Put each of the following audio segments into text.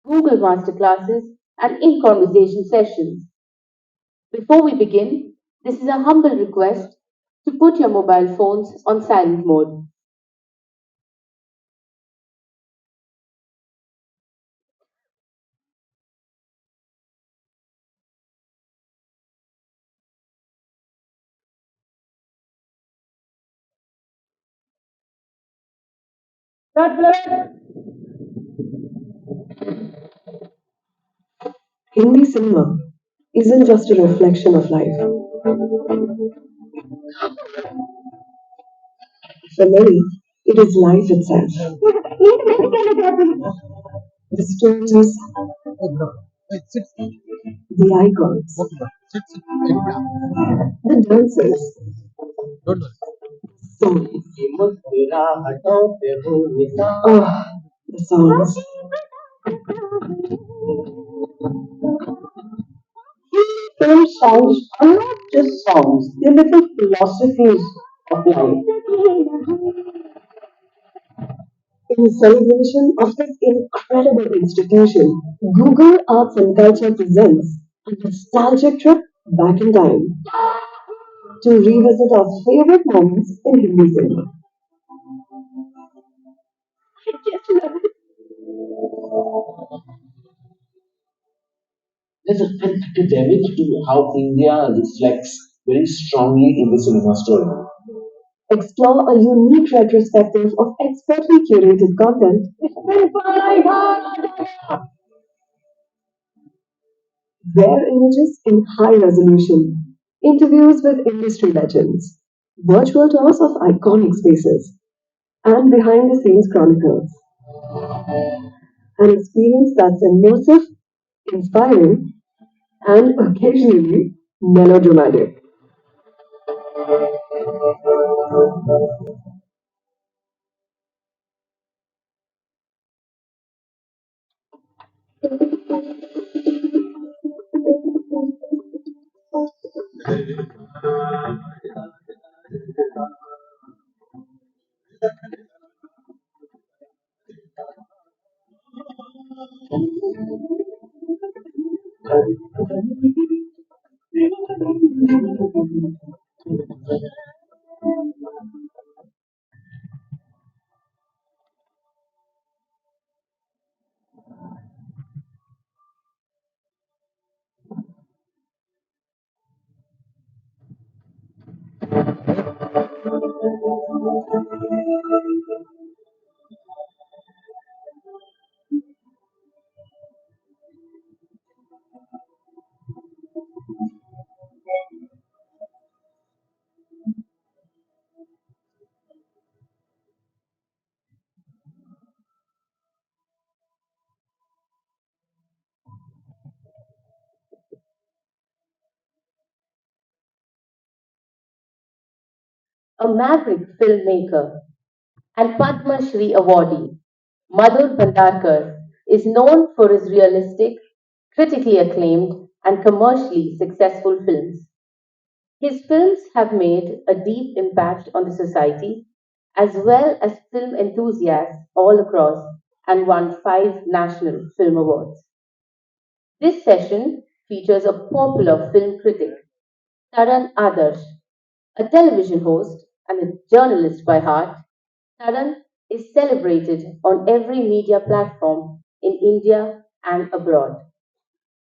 Google Masterclasses, and in conversation sessions. Before we begin, this is a humble request to put your mobile phones on silent mode. Hindi cinema isn't just a reflection of life. For many, it is life itself. The stories, the icons, the dances, songs. Oh, the songs. Film songs are not just songs, they're little philosophies of life. In celebration of this incredible institution, Google Arts and Culture presents a nostalgic trip back in time to revisit our favorite moments in Hindi cinema. There's an academic to how India reflects very strongly in the cinema story. Explore a unique retrospective of expertly curated content rare images in high resolution, interviews with industry legends, virtual tours of iconic spaces, and behind the scenes chronicles. An experience that's immersive, inspiring, and occasionally melodramatic. A maverick filmmaker and Padma Shri awardee, Madhur Bhandarkar is known for his realistic, critically acclaimed, and commercially successful films. His films have made a deep impact on the society as well as film enthusiasts all across and won five national film awards. This session features a popular film critic, Taran Adarsh, a television host and a journalist by heart. Taran is celebrated on every media platform in India and abroad.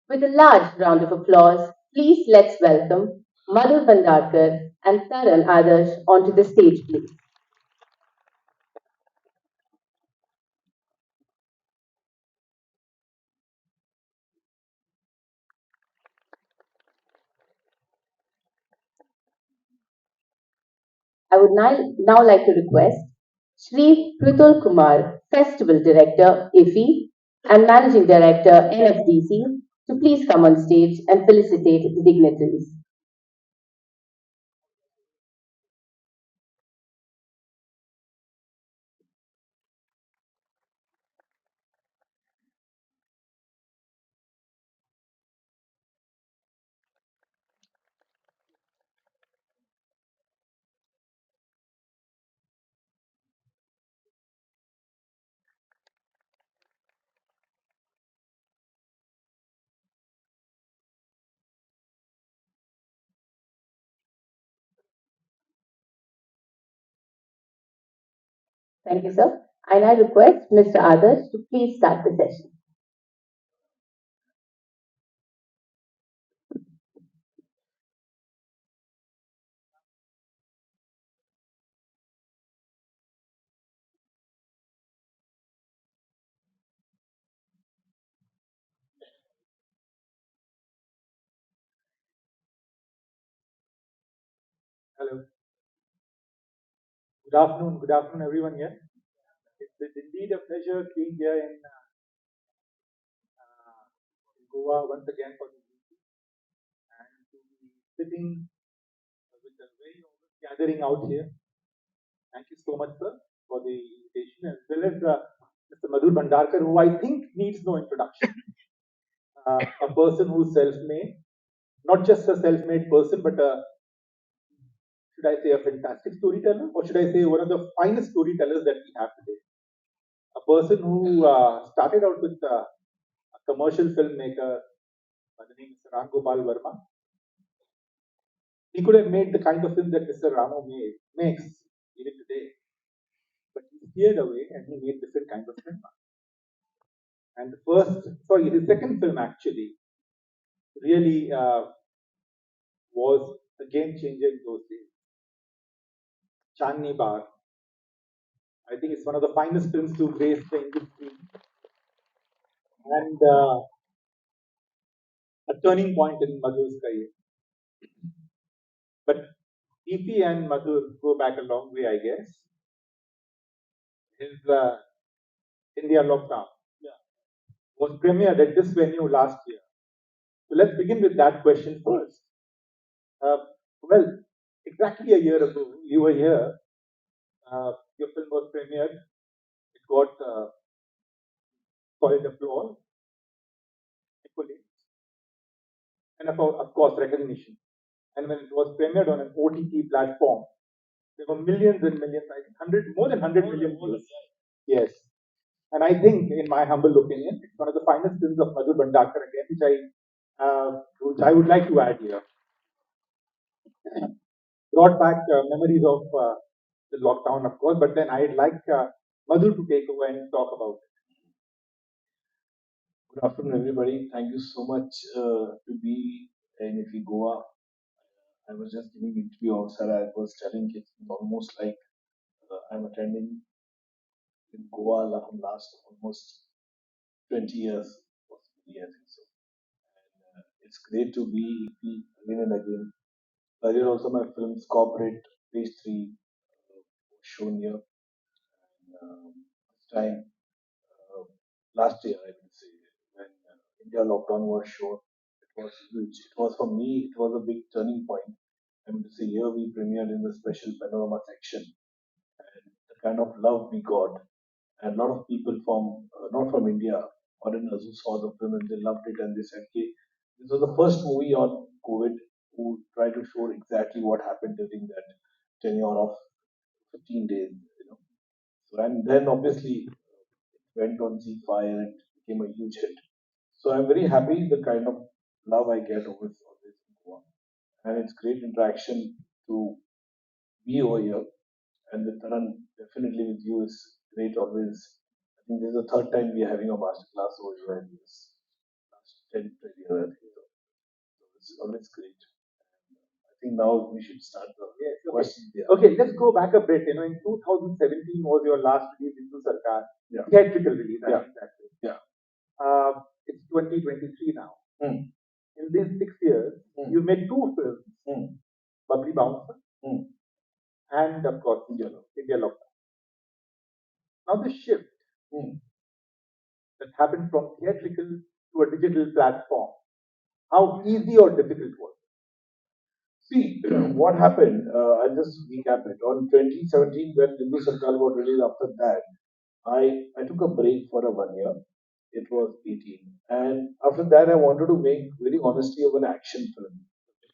With a large round of applause, please let's welcome Madhur Bandarkar and Taran Adarsh onto the stage, please. I would now like to request Sri Prutul Kumar, Festival Director, IFI, and Managing Director, NFDC, to please come on stage and felicitate the dignitaries. Thank you, sir. And I request Mr. Adarsh to please start the session. Hello. Good afternoon. Good afternoon, everyone here. It's indeed a pleasure being here in Goa once again for the meeting and to be sitting with a very august gathering out here. Thank you so much, sir, for the invitation, as well as Mr. Madhur Bhandarkar, who I think needs no introduction. A person who's self-made, not just a self-made person, but should I say a fantastic storyteller, or should I say one of the finest storytellers that we have today? A person who started out with a commercial filmmaker by the name Mr. Ram Gopal Verma. He could have made the kind of film that Mr. Makes even today, but he steered away and he made different kind of film. And his second film actually really was a game changer in those days. Chandni Bar. I think it's one of the finest films to grace the Indian screen and a turning point in Madhur's career. But EP and Madhur go back a long way, I guess. His India Lockdown was premiered at this venue last year. So let's begin with that question first. Uh, well, exactly a year ago, you were here. Your film was premiered. It got solid applause, accolades, and of course recognition. And when it was premiered on an OTT platform, there were millions and millions, I think more than 100 million views. Yes. And I think, in my humble opinion, it's one of the finest films of Madhur Bhandarkar again, which I would like to add here. Brought back memories of the lockdown, of course, but then I'd like Madhu to take over and talk about it. Good afternoon, everybody. Thank you so much to be in Ifi Goa. I was just giving interview outside. I was telling it's almost like I'm attending in Goa from last almost 20 years, possibly, I think so. And it's great to be again and again. Earlier also my films Corporate, Page 3 was shown here. And this time, uh, last year I would say, when India lockdown was shown, it was huge. It was for me, it was a big turning point. I mean to say here we premiered in the special panorama section and the kind of love we got and a lot of people from not from India, foreigners who saw the film and they loved it and they said, "Okay, this was the first movie on COVID who tried to show exactly what happened during that tenure of 15 days." So and then obviously it went on Z5 and it became a huge hit. So I'm very happy the kind of love I get always in Goa, and it's great interaction to be over here. And with Taran, definitely with you is great always. I think this is the third time we are having a master class over here in this last 10, 20 years. I think so. So it's always great. And I think now we should start the Yes, okay. questions here. Okay, let's go back a bit. In 2017 was your last release into Sarkar, Yeah. theatrical release. I Yeah. think that way. Yeah. It's 2023 now. Mm. In these 6 years, you've made two films, Bubbly Bouncer Mm. and, of course, India Lockdown. Now, the shift Mm. that happened from theatrical to a digital platform, how easy or difficult was it? See, what happened, I'll just recap it. On 2017, when Hindu Sarkar was released after that, I took a break for a 1 year. It was 18. And after that, I wanted to make very honesty of an action film,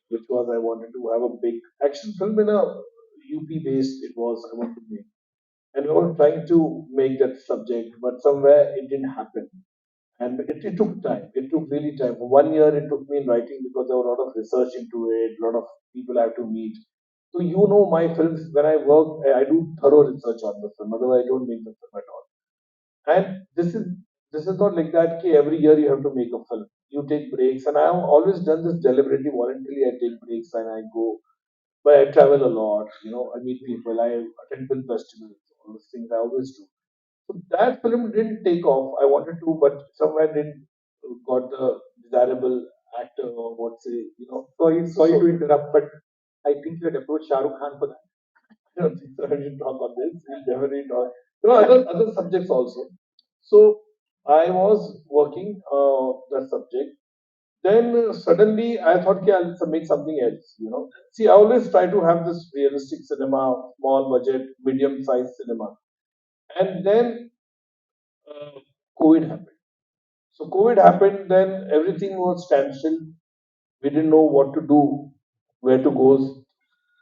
which was I wanted to have a big action film in a UP based, it was I wanted to make. And we were trying to make that subject, but somewhere it didn't happen. And it took time. It took really time. For 1 year, it took me in writing because there was a lot of research into it, a lot of people I have to meet. So you know my films, when I work, I do thorough research on the film. Otherwise, I don't make the film at all. And this is not like that. Ki every year you have to make a film. You take breaks, and I have always done this deliberately, voluntarily. I take breaks and I go, but I travel a lot. I meet people. I attend film festivals. All those things I always do. So that film didn't take off. I wanted to, but somewhere didn't got the desirable actor or what say. Sorry to interrupt, but I think you had approached Shah Rukh Khan for that. I don't think so. I should talk on this. We'll definitely talk. Other subjects also. So I was working that subject. Then suddenly I thought, okay, I'll make something else. See, I always try to have this realistic cinema, small budget, medium sized cinema. And then uh, COVID happened. So COVID happened, then everything was standstill. We didn't know what to do, where to go.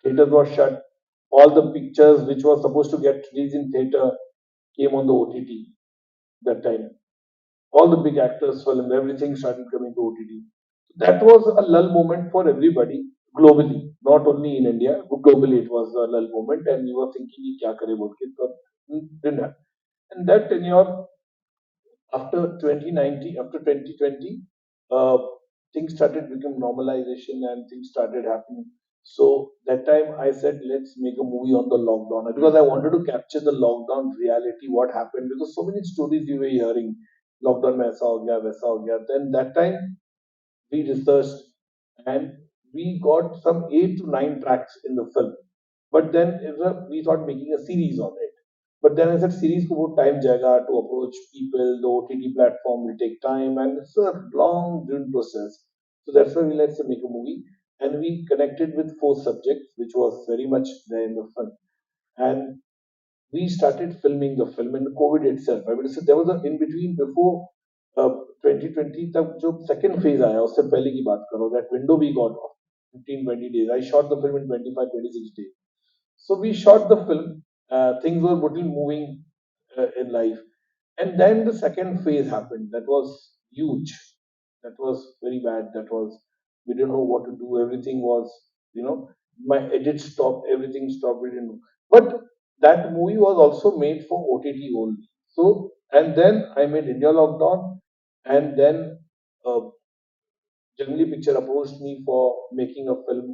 Theaters were shut. All the pictures which were supposed to get released in theater came on the OTT that time. All the big actors, film, everything started coming to OTT. That was a lull moment for everybody globally, not only in India, but globally it was a lull moment, and we were thinking, "Ye kya kare bol ke," but didn't happen. And that tenure after 2019, after 2020, uh, things started become normalization and things started happening. So that time I said, let's make a movie on the lockdown because I wanted to capture the lockdown reality, what happened, because so many stories we were hearing. Lockdown में ऐसा हो गया वैसा हो गया. Then that time we researched and we got some 8 to 9 tracks in the film. But then we thought making a series on it. But then I said series को बहुत time जाएगा to approach people, the OTT platform will take time and it's a long drawn process. So that's why we let's say make a movie and we connected with 4 subjects which was very much there in the film. And we started filming the film in COVID itself. I mean, so there was a in between before 2020 तक जो second phase आया उससे पहले की बात करो that window we got of 15-20 days. I shot the film in 25-26 days. So we shot the film. Things were little moving in life, and then the second phase happened. That was huge. That was very bad. That was we didn't know what to do. Everything was my edit stopped. Everything stopped. We didn't know. But that movie was also made for OTT only. So and then I made India Lockdown, and then uh, Jungly Picture approached me for making a film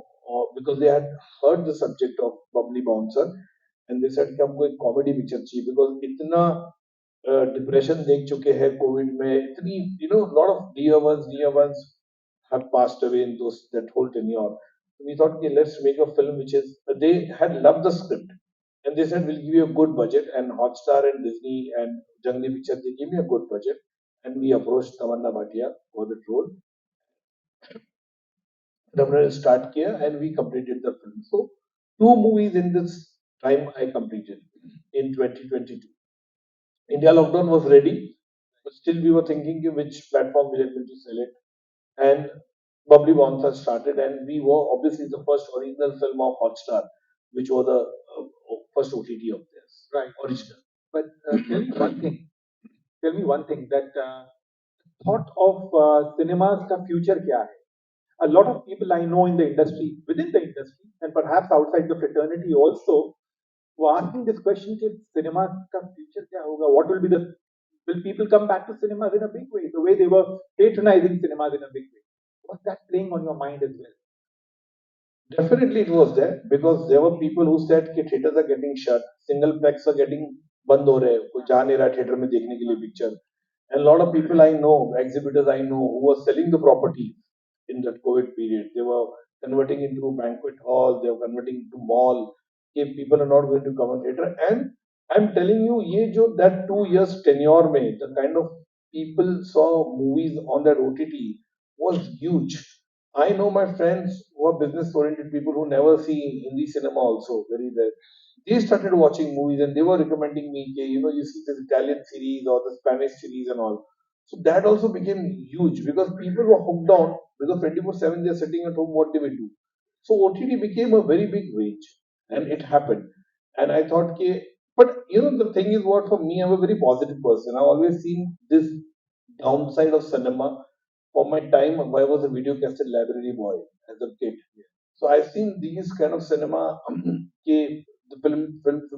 because they had heard the subject of Bubbly Bouncer and they said कि हमको एक comedy picture चाहिए because इतना depression देख चुके हैं Covid में इतनी lot of dear ones have passed away in those that whole tenure. We thought okay, let's make a film which is they had loved the script and they said we'll give you a good budget and Hotstar and Disney and Jungly Picture they gave me a good budget and we approached Tamanna Bhatia for the role. Definitely start here and we completed the film. So, 2 movies in this time I completed in 2022. India lockdown was ready, but still we were thinking which platform we are going to sell it. And Bubbly Bouncer started, and we were obviously the first original film of Hotstar, which was the first OTT of theirs. Right. Original. But tell me one thing. Tell me one thing that thought of cinemas का future क्या है? A lot of people I know in the industry, within the industry, and perhaps outside the fraternity also, were asking this question: कि cinemas का future क्या होगा? What will be the will people come back to cinemas in a big way, the way they were patronizing cinemas in a big way? Was that playing on your mind as well? Definitely it was there because there were people who said कि theaters are getting shut, single plex are getting बंद हो रहे हैं, कोई जा नहीं रहा theatre में देखने के लिए picture. And a lot of people I know, exhibitors I know, who were selling the property in that COVID period. They were converting into banquet hall, they were converting into mall. If people are not going to come on theater, and I'm telling you, ये जो that 2 years tenure में, the kind of people saw movies on that OTT was huge. I know my friends who are business oriented people who never see Hindi cinema also, very rare. They started watching movies and they were recommending me, okay, you see this Italian series or the Spanish series and all. So that also became huge because people were hooked on because 24/7 they're sitting at home, what they will do. So OTT became a very big range and it happened. And I thought, okay, but the thing is what for me, I'm a very positive person. I've always seen this downside of cinema. For my time, I was a video cassette library boy as a kid. So I've seen these kind of cinema कि the film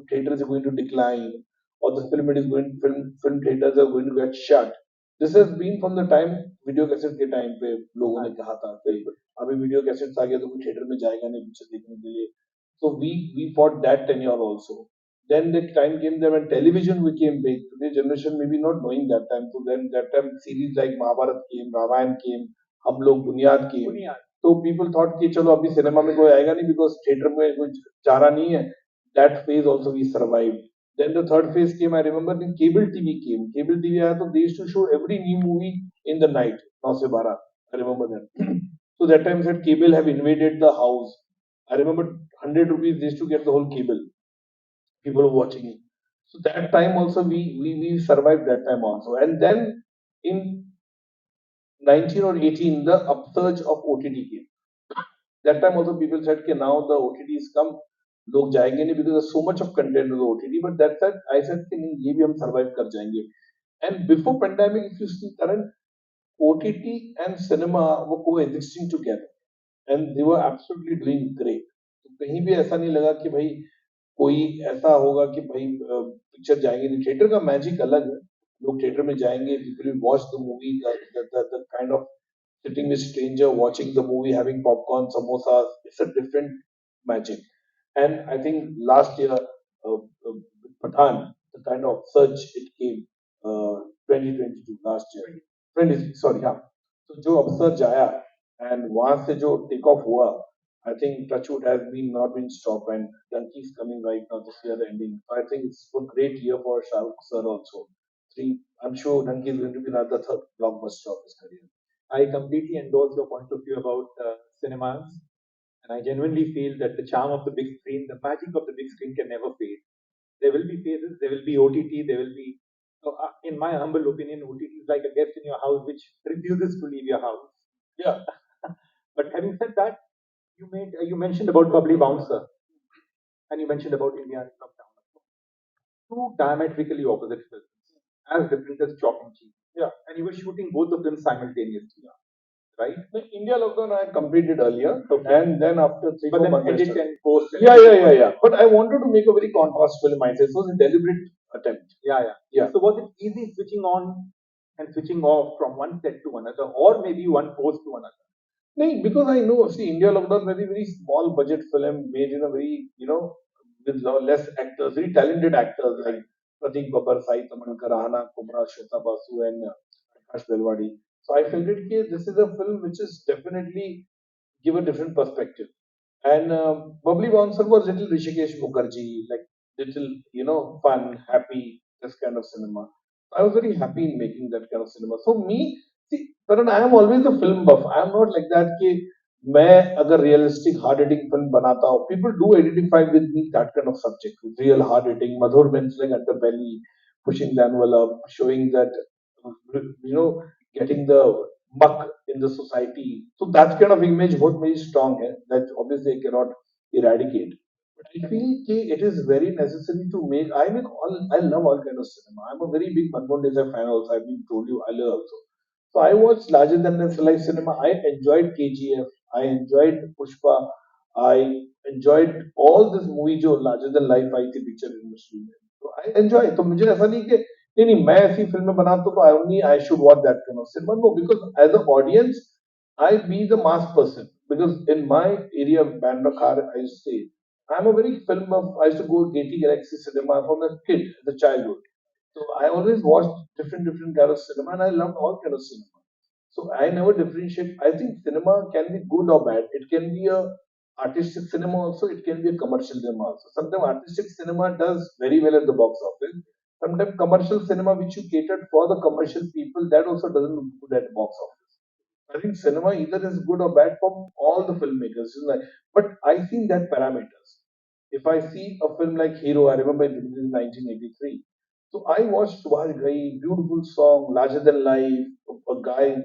theaters are going to decline, or the film theaters are going to get shut. This has been from the time video cassette के time पे लोगों ने कहा था कि अभी video cassette आ गया तो कोई थिएटर में जाएगा नहीं पिक्चर देखने के लिए. So we fought that tenure also. Then the time came there when television became big. Today's generation maybe not knowing that time. So then that time series like Mahabharat came, Ramayan came, हम लोग बुनियाद came. तो people thought कि चलो अभी cinema में कोई आएगा नहीं because थिएटर में कोई जा रहा नहीं है. That phase also we survived. Then the third phase came. I remember when cable TV came. Cable TV आया तो they used to show every new movie in the night 9 से 12. I remember that. So that time said cable have invaded the house. I remember 100 rupees they used to get the whole cable. People were watching it. So that time also we survived that time also. And then in 19 or 18 the upsurge of OTT came. That time also people said कि now the OTTs come, लोग जाएंगे नहीं because there's so much of content on the OTT. But that said, I said कि नहीं ये भी हम survive कर जाएंगे. And before pandemic, if you see current OTT and cinema were coexisting together, and they were absolutely doing great. तो कहीं भी ऐसा नहीं लगा कि भाई कोई ऐसा होगा कि भाई पिक्चर जाएंगे नहीं. थिएटर का मैजिक अलग है. लोग थिएटर में जाएंगे, people will watch the movie, the kind of sitting with stranger, watching the movie, having popcorn, samosas. It's a different magic. And I think last year, with Pathan, the kind of surge it came, 2022 last year, 20, sorry, yeah. So जो upsurge आया and वहां से जो take off हुआ, I think Touchwood has been not been stopped, and Donkey is coming right now this year ending. So I think it's a great year for Shahrukh sir also. Three, I'm sure Donkey is going to be another third blockbuster of his career. I completely endorse your point of view about cinemas, and I genuinely feel that the charm of the big screen, the magic of the big screen can never fade. There will be phases, there will be OTT, there will be, so, in my humble opinion, OTT is like a guest in your house which refuses to leave your house. Yeah, But having said that, you mentioned about Bubbly Bouncer, and you mentioned about India and Lockdown. Two diametrically opposite films, as different as chalk and cheese. yeah. And you were shooting both the films simultaneously, right? The India lockdown I had completed earlier, Okay. and then after three, But four then months, I edit started. and post. And Yeah, yeah, yeah, yeah. But I wanted to make a very contrast film myself. It was a deliberate attempt. Yeah, yeah. Yeah. So was it easy switching on and switching off from one set to another, or maybe one post to another? No, because I know, see, India lockdown very very small budget film made in a very with less actors, very talented actors like Pratik Babbar, Sai Tamanka, Rahana Kumra, Shweta Basu, and Akash Belwadi. So I felt it कि this is a film which is definitely give a different perspective. And Bubbly Bouncer was little Rishikesh Mukherjee, like little, fun, happy, this kind of cinema. I was very happy in making that kind of cinema. So me, see, Taran, I am always a film buff. I am not like that कि मैं अगर realistic hard hitting film बनाता हूँ, people do identify with me that kind of subject, with real hard hitting, Madhur mentioning underbelly, pushing the envelope, showing that, getting the muck in the society. So that kind of image बहुत very strong है, that obviously I cannot eradicate. But I feel कि it is very necessary to make. I love all kind of cinema. I'm a very big Manmohan Desai fan also. I've been told you earlier also. So I watched larger than life cinema. I enjoyed KGF. I enjoyed Pushpa. I enjoyed all this movie जो larger than life आई थी picture industry में. So I enjoy. तो मुझे ऐसा नहीं कि नहीं मैं ऐसी फिल्में बनाता हूँ तो I should watch that kind of cinema. No, because as an audience, I be the mass person. Because in my area, Bandarkar, I used to say, I'm a very film of. I used to go Gaiety Galaxy Cinema from a kid, as a childhood. So I always watched different kind of cinema, and I loved all kind of cinema. So I never differentiate. I think cinema can be good or bad. It can be a artistic cinema also. It can be a commercial cinema also. Sometimes artistic cinema does very well at the box office. Sometimes commercial cinema, which you catered for the commercial people, that also doesn't look good at the box office. I think cinema either is good or bad for all the filmmakers. But I see that parameters. If I see a film like Hero, I remember it in 1983. So I watched Subhash Ghai, beautiful song, larger than life, a guy,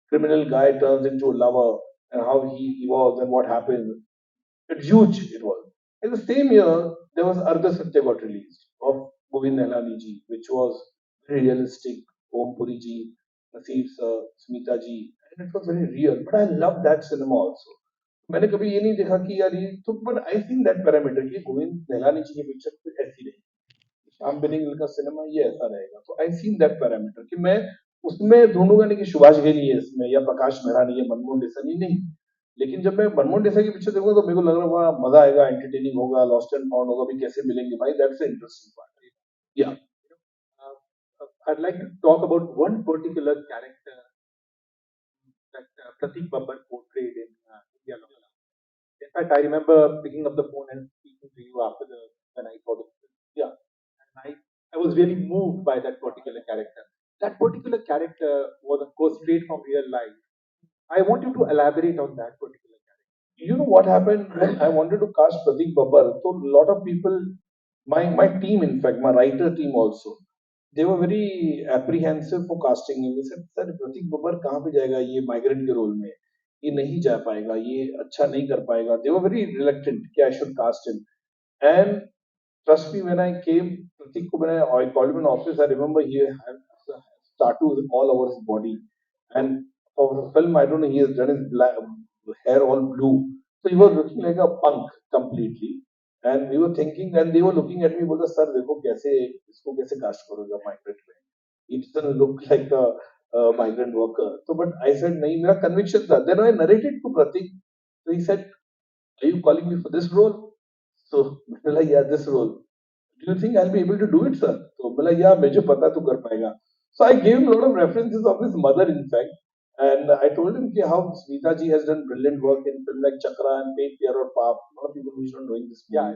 criminal guy turns into a lover, and how he evolves and what happens. It's huge, it was. In the same year, there was Arga Satya got released of Govind Nihalani ji, which was very realistic. Om Puri ji, Naseer sir, Smita ji, and it was very real. But I loved that cinema also. मैंने कभी ये नहीं देखा कि यार ये तो, but I seen that parameter कि गोविंद नहलानी जी की पिक्चर कुछ ऐसी रही, श्याम बेनेगल का सिनेमा ये ऐसा रहेगा, तो आई सीन दैट पैरामीटर कि मैं उसमें ढूंढूंगा नहीं कि सुभाष घई है इसमें या प्रकाश मेहरानी है मनमोहन देसाई नहीं, लेकिन जब मैं मनमोहन देसाई की पिक्चर देखूंगा तो मेरे को लग रहा है मजा आएगा, एंटरटेनिंग होगा, लॉस्ट एंड फाउंड होगा, भी कैसे मिलेंगे भाई, दैट्स इंटरेस्टिंग पार्ट। या I'd like to talk about one particular character that Pratik Babbar portrayed in India Law. In fact, I remember picking up the phone and speaking to you after the when I saw the film. Yeah, and I was really moved by that particular character. That particular character was, of course, straight from real life. I want you to elaborate on that particular character. you know what happened when I wanted to cast Pratik Babbar? So a lot of people, my team, in fact, my writer team also, they were very apprehensive for casting him. They said, "Sir, Pratik Babbar कहाँ पे जाएगा ये migrant के role में? ये नहीं जा पाएगा, ये अच्छा नहीं कर पाएगा." They were very reluctant कि I should cast him. And trust me, when I came, Pratik ko when I called him in office, I remember he had tattoos all over his body. And for the film, I don't know, he has done his hair all blue. So he was looking like a punk completely. And we were thinking, and they were looking at me, बोला sir देखो कैसे इसको कैसे cast करोगे migrant में? It doesn't look like a migrant worker. So, but I said नहीं, मेरा conviction था. Then I narrated to Pratik. So he said, "Are you calling me for this role?" So मैंने बोला, "Yeah, this role. Do you think I'll be able to do it, sir?" तो बोला, "Yeah, मुझे पता तू कर पाएगा." So I gave him a lot of references of his mother, in fact, and I told him कि how Smita ji has done brilliant work in film like Chakra and Paid Pyar or Paap. A lot of people who is not knowing this movie. Yeah.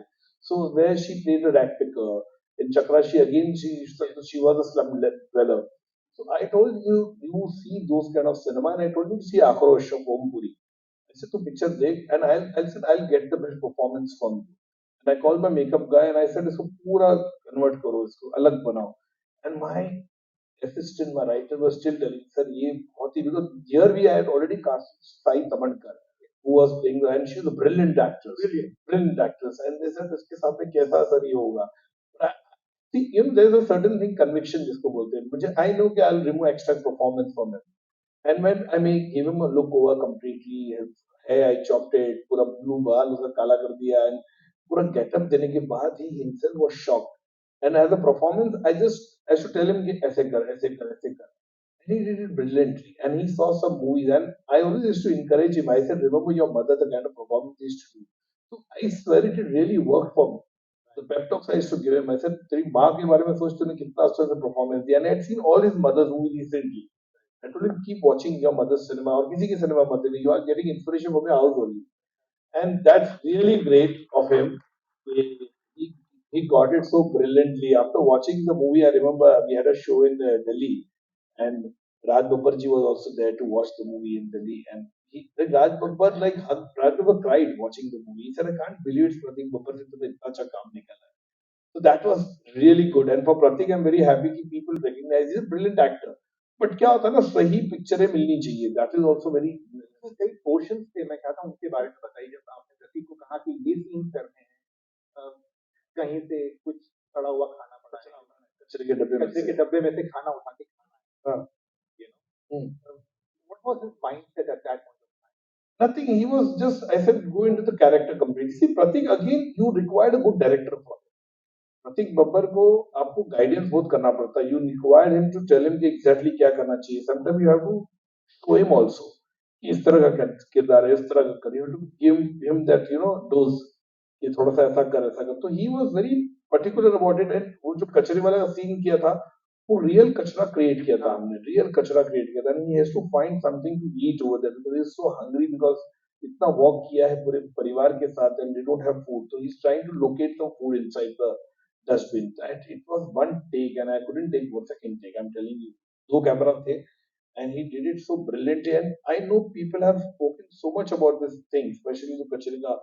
So where she played a rat picker in Chakra, she was a slum dweller. So I told you, you see those kind of cinema, and I told him to see Akrosh of Om Puri. I said to picture देख, and I'll get the best performance from you. And I called my makeup guy and I said इसको पूरा convert करो, इसको अलग बनाओ. And my assistant, my writer was still telling, sir ये बहुत ही, because here we had already cast Sai Tamankar who was playing the, and she was a brilliant actress, brilliant actress, and they said इसके सामने कैसा sir ये होगा. But see, you know, there's a certain thing, conviction जिसको बोलते हैं, मुझे I know कि I'll remove extra performance from him. And when I may give him a look over completely, his hair I chopped it, पूरा blue बाल उसका काला कर दिया, and पूरा getup देने के बाद he himself was shocked. And as a performance, I should tell him कि ऐसे कर, ऐसे कर, ऐसे कर. And he did it brilliantly. And he saw some movies, and I always used to encourage him. I said, "Remember your mother, the kind of performance he used to do." So I swear it really worked for me. The pep talks I used to give him, I said, तेरी माँ के बारे में सोच तूने कितना अच्छा सा performance दिया. And I had seen all his mother's movies recently. I told him, keep watching your mother's cinema or किसी की cinema मत देखो. You are getting inspiration from your house only. And that's really great of him. He, he got it so brilliantly. After watching the movie, I remember we had a show in Delhi, and Raj Babbar ji was also there to watch the movie in Delhi. And Raj Babbar, like, Raj Babbar cried watching the movie. He said, "I can't believe it's Pratik Babbar se tumhe itna acha kaam nikala hai." So that was really good. And for Pratik, I'm very happy that people recognize he's a brilliant actor. But क्या होता है ना, सही पिक्चरें मिलनी चाहिए, that is also very. तो कई पोर्शन थे, मैं चाहता हूँ उनके बारे में बताइए. जब आपने प्रतीक को कहा कि ये सीन करने हैं, अ, कहीं से कुछ सड़ा हुआ खाना पड़ा है, कचरे के डब्बे में कचरे के से. डब्बे में से खाना उठा के खाना हाँ. है, you know. What was his mindset at that point of time? Nothing. He was just, I said, go into the character completely. See, Pratik, again, you required a good director for it. प्रतीक बब्बर को आपको guidance बहुत करना पड़ता है. You required him to tell him कि exactly क्या करना चाहिए. Sometime you have to show him also कि इस तरह का किरदार है, इस तरह का कर. You have to give him that, you know, those, ये थोड़ा सा ऐसा कर, ऐसा कर. तो he was very particular about it. And वो जो कचरे वाला सीन किया था, वो रियल कचरा क्रिएट किया था हमने, रियल कचरा क्रिएट किया था. And he has to find something to eat over there because he is so hungry, because इतना वॉक किया है पूरे परिवार के साथ and they don't have food. तो he is trying to locate some food inside the dustbin. And it was one take, and I couldn't take one second take. I'm telling you, दो camera थे, and he did it so brilliantly. And I know people have spoken so much about this thing, especially जो कचरे का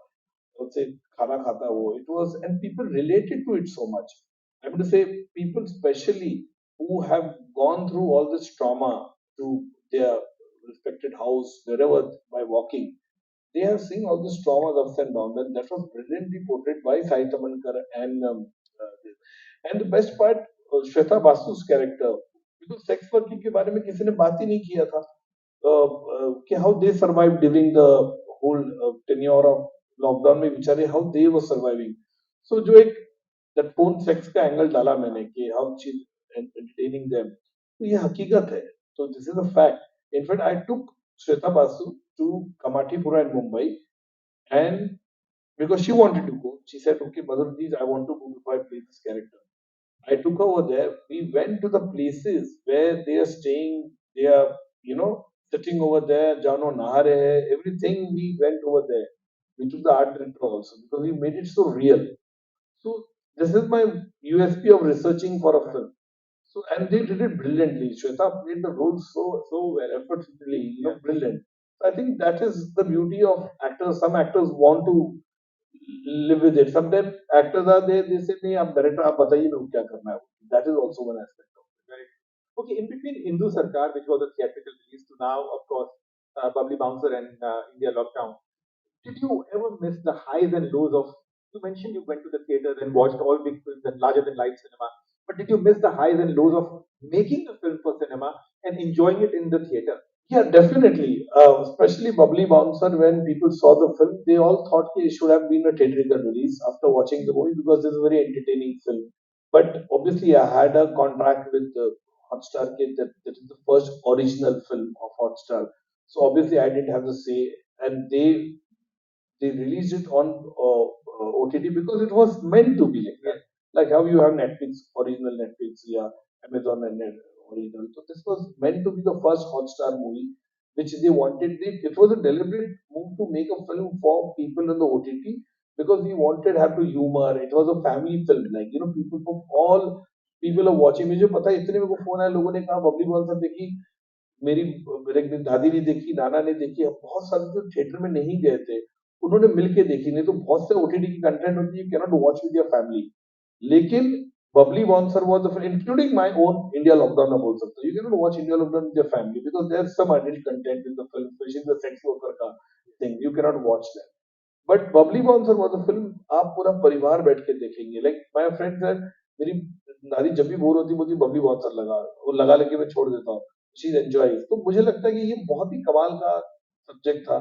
let's say खाना खाता है वो. It was, and people related to it so much. I'm going to say people, especially who have gone through all this trauma to their respected house wherever by walking, they have seen all these traumas ups and downs, and that was brilliantly portrayed by Sai Tamankar. And the best part, Shweta Basu's character, because sex working के बारे में किसी ने बात ही नहीं किया था, कि how they survived during the whole tenure of lockdown में बेचारे हाउ दे वर सर्वाइविंग सो जो एक दैट फोन सेक्स का एंगल डाला मैंने कि हाउ शी एंटरटेनिंग देम तो ये हकीकत है तो this is a fact in fact I took Shweta Basu to Kamathipura in Mumbai and because she wanted to go she said okay Madhur please I want to go before I play this character I took her over there. We went to the places where they are staying. They are, you know, sitting over there. Jano Nahare, everything we went over there. We took the art director also because we made it so real. So this is my USP of researching for a film. So and they did it brilliantly. Shweta played the role so well, effortlessly, brilliant. So I think that is the beauty of actors. Some actors want to live with it. Sometimes actors are there, they say, नहीं आप director आप बताइए मेरे को क्या करना है. That is also one aspect of it. Right. Okay, in between Hindu Sarkar, which was a theatrical release, to now, of course, Bubbly Bouncer and India Lockdown, did you ever miss the highs and lows of? You mentioned you went to the theater and watched all big films and larger than life cinema, but did you miss the highs and lows of making a film for cinema and enjoying it in the theater? Yeah, definitely. Especially Bubbly Bouncer, when people saw the film, they all thought it should have been a theatrical release after watching the movie because it's a very entertaining film. But obviously, I had a contract with Hotstar that is the first original film of Hotstar. So obviously, I didn't have the say, and they released it on OTT because it was meant to be like that. Like how you have Netflix, original Netflix, yeah, Amazon and original. So this was meant to be the first Hotstar movie, which they wanted. It was a deliberate move to make a film for people in the OTT because we wanted have to humor. It was a family film, like people from all people are watching. मुझे पता है इतने मेरे को phone आए लोगों ने कहा बबली बॉल सब देखी मेरी मेरी दादी ने देखी नाना ने देखी अब बहुत सारे जो थिएटर में नहीं गए थे उन्होंने मिलके देखी नहीं तो बहुत से ओटीटी की कंटेंट होती है cannot watch with your family लेकिन Babli Bouncer was including my own India lockdown में बोल सकते हो you cannot watch India lockdown with your family because there some adult content in the film specially the sex worker का thing you cannot watch that but Babli Bouncer was a film आप पूरा परिवार बैठ के देखेंगे लाइक माय फ्रेंड सर मेरी दादी जब भी बोर होती मुझे बबली बाउंसर लगा वो लगा लेके मैं छोड़ देता हूँ शी एंजॉय तो मुझे लगता है कि ये बहुत ही कमाल का सब्जेक्ट था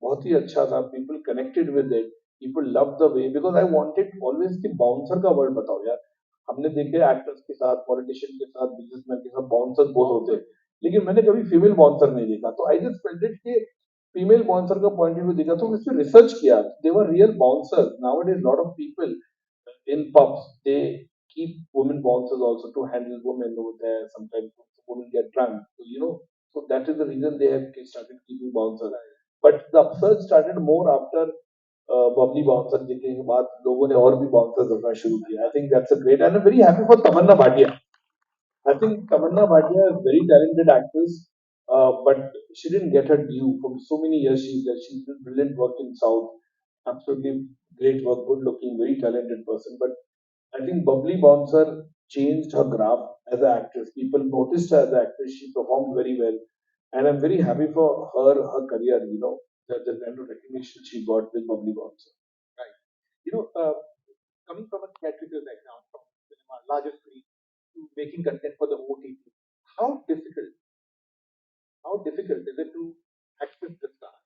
बहुत ही अच्छा था people connected with it people love the way because I wanted always कि बाउंसर का वर्ड बताओ यार हमने देखे एक्टर्स के साथ पॉलिटिशियन के साथ बिजनेसमैन के साथ बाउंसर बहुत होते हैं लेकिन मैंने कभी फीमेल बाउंसर नहीं देखा तो आई जस्ट फेल्ट इट कि फीमेल बाउंसर का पॉइंट ऑफ व्यू देखा तो इसमें रिसर्च किया they were real bouncers nowadays lot of people in pubs they keep women bouncers also to handle women over there sometimes women get drunk so so that is the reason they have started keeping bouncers but the upsurge started more after Babli bouncer देखने के बाद लोगों ने और भी bouncer रखना शुरू किया I think that's a great and I am very happy for Tamanna Bhatia I think Tamanna Bhatia is a very talented actress, but she didn't get her due for so many years. She did brilliant work in South, absolutely great work, good looking, very talented person. But I think Bubbly Bouncer changed her graph as an actress. People noticed her as an actress. She performed very well, and I'm very happy for her career. The kind of recognition she got with Bubbly Bouncer. Right. You know, coming from a theatrical background, from cinema, larger screen, to making content for the OTT, how difficult, how difficult is it to access the stars,